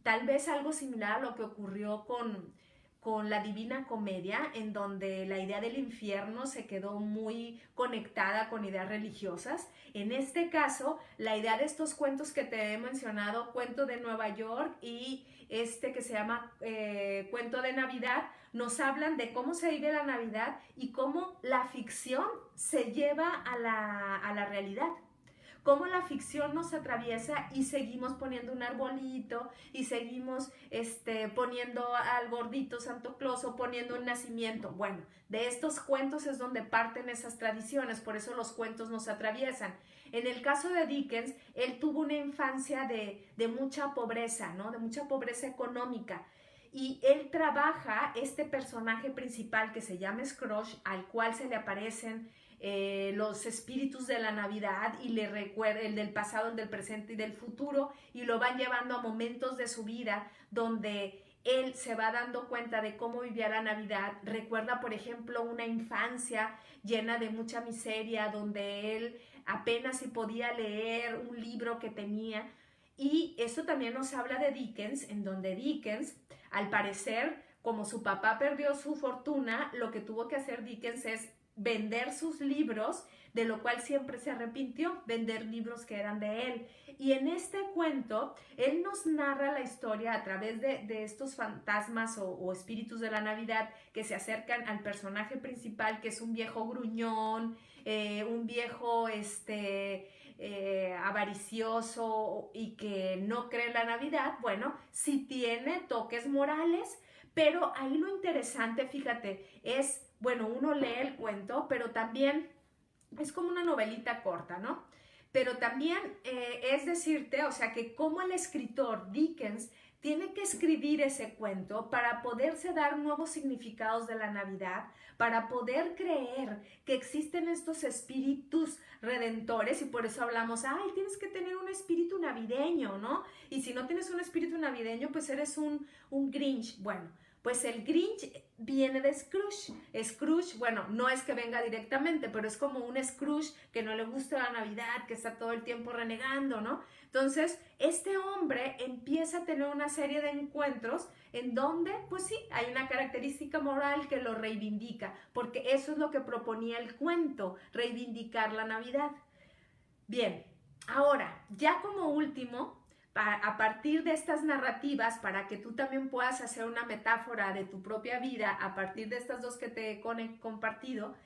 tal vez algo similar a lo que ocurrió con con la Divina Comedia, en donde la idea del infierno se quedó muy conectada con ideas religiosas. En este caso, la idea de estos cuentos que te he mencionado, Cuento de Nueva York y este que se llama Cuento de Navidad, nos hablan de cómo se vive la Navidad y cómo la ficción se lleva a la realidad. Cómo la ficción nos atraviesa y seguimos poniendo un arbolito y seguimos poniendo al gordito Santo Claus o poniendo un nacimiento. Bueno, de estos cuentos es donde parten esas tradiciones, por eso los cuentos nos atraviesan. En el caso de Dickens, él tuvo una infancia de mucha pobreza, ¿no? De mucha pobreza económica. Y él trabaja este personaje principal que se llama Scrooge, al cual se le aparecen los espíritus de la Navidad y le recuerda el del pasado, el del presente y del futuro, y lo van llevando a momentos de su vida donde él se va dando cuenta de cómo vivía la Navidad. Recuerda, por ejemplo, una infancia llena de mucha miseria, donde él apenas si podía leer un libro que tenía. Y eso también nos habla de Dickens, en donde Dickens, al parecer, como su papá perdió su fortuna, lo que tuvo que hacer Dickens es vender sus libros, de lo cual siempre se arrepintió, vender libros que eran de él. Y en este cuento, él nos narra la historia a través de estos fantasmas o espíritus de la Navidad que se acercan al personaje principal, que es un viejo gruñón, un viejo avaricioso y que no cree en la Navidad. Bueno, sí tiene toques morales, pero ahí lo interesante, fíjate, es, bueno, uno lee el cuento, pero también es como una novelita corta, ¿no? Pero también es decirte, o sea, que como el escritor Dickens tiene que escribir ese cuento para poderse dar nuevos significados de la Navidad, para poder creer que existen estos espíritus redentores, y por eso hablamos, ay, tienes que tener un espíritu navideño, ¿no? Y si no tienes un espíritu navideño, pues eres un Grinch. Bueno, pues el Grinch viene de Scrooge. Scrooge, bueno, no es que venga directamente, pero es como un Scrooge que no le gusta la Navidad, que está todo el tiempo renegando, ¿no? Entonces, este hombre empieza a tener una serie de encuentros en donde, pues sí, hay una característica moral que lo reivindica, porque eso es lo que proponía el cuento, reivindicar la Navidad. Bien, ahora, ya como último, a partir de estas narrativas, para que tú también puedas hacer una metáfora de tu propia vida a partir de estas dos que te he compartido,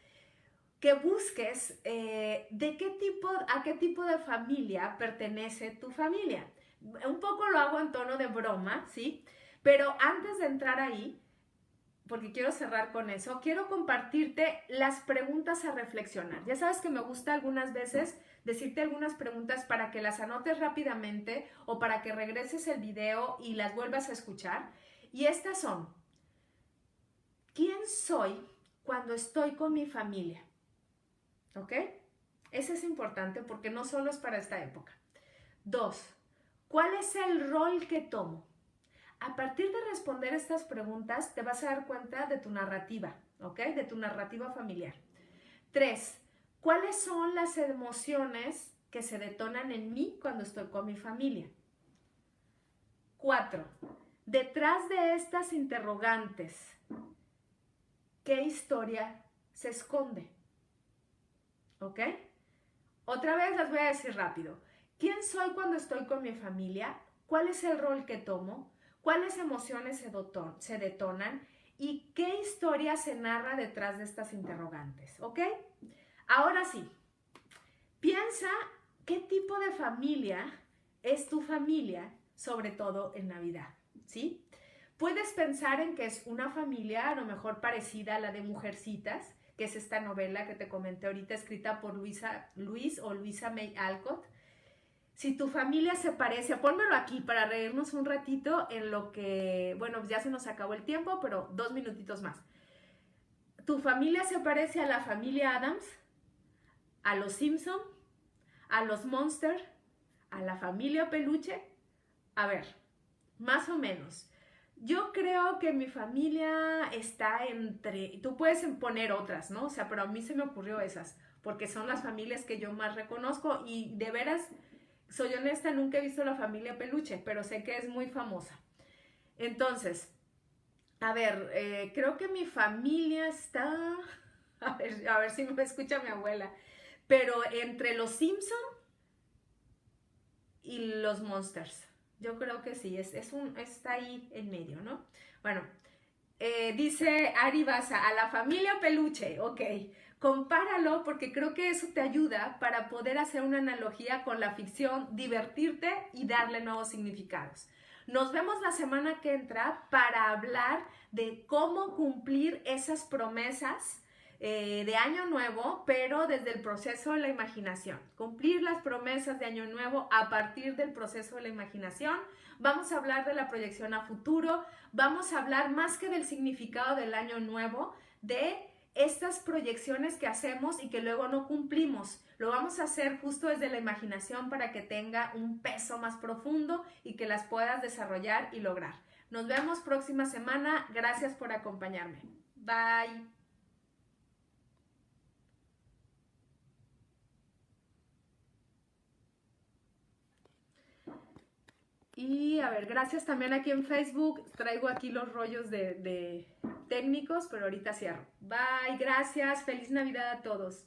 que busques a qué tipo de familia pertenece tu familia. Un poco lo hago en tono de broma, ¿sí? Pero antes de entrar ahí, porque quiero cerrar con eso, quiero compartirte las preguntas a reflexionar. Ya sabes que me gusta algunas veces decirte algunas preguntas para que las anotes rápidamente o para que regreses el video y las vuelvas a escuchar. Y estas son: ¿quién soy cuando estoy con mi familia? ¿Ok? Ese es importante porque no solo es para esta época. 2. ¿Cuál es el rol que tomo? A partir de responder estas preguntas te vas a dar cuenta de tu narrativa, ¿ok? De tu narrativa familiar. 3. ¿Cuáles son las emociones que se detonan en mí cuando estoy con mi familia? 4. Detrás de estas interrogantes, ¿qué historia se esconde? ¿Ok? Otra vez las voy a decir rápido. ¿Quién soy cuando estoy con mi familia? ¿Cuál es el rol que tomo? ¿Cuáles emociones se detonan? ¿Y qué historia se narra detrás de estas interrogantes? ¿Ok? Ahora sí, piensa qué tipo de familia es tu familia, sobre todo en Navidad, ¿sí? Puedes pensar en que es una familia a lo mejor parecida a la de Mujercitas, que es esta novela que te comenté ahorita, escrita por Louisa May Alcott. Si tu familia se parece, pónmelo aquí para reírnos un ratito en lo que, bueno, ya se nos acabó el tiempo, pero 2 minutitos más. ¿Tu familia se parece a la familia Addams, a los Simpson, a los Monster, a la familia Peluche? A ver, más o menos. Yo creo que mi familia está entre, tú puedes poner otras, ¿no? O sea, pero a mí se me ocurrió esas, porque son las familias que yo más reconozco y de veras, soy honesta, nunca he visto la familia Peluche, pero sé que es muy famosa. Entonces, A ver, creo que mi familia está... A ver si me escucha mi abuela. Pero entre los Simpson y los Monsters. Yo creo que sí, está ahí en medio, ¿no? Bueno, dice Ari Baza, a la familia peluche, ok. Compáralo porque creo que eso te ayuda para poder hacer una analogía con la ficción, divertirte y darle nuevos significados. Nos vemos la semana que entra para hablar de cómo cumplir esas promesas de Año Nuevo, pero desde el proceso de la imaginación. Cumplir las promesas de Año Nuevo a partir del proceso de la imaginación. Vamos a hablar de la proyección a futuro. Vamos a hablar más que del significado del Año Nuevo, de estas proyecciones que hacemos y que luego no cumplimos. Lo vamos a hacer justo desde la imaginación para que tenga un peso más profundo y que las puedas desarrollar y lograr. Nos vemos próxima semana. Gracias por acompañarme. Bye. Y a ver, gracias también aquí en Facebook. Traigo aquí los rollos de técnicos, pero ahorita cierro. Bye, gracias. Feliz Navidad a todos.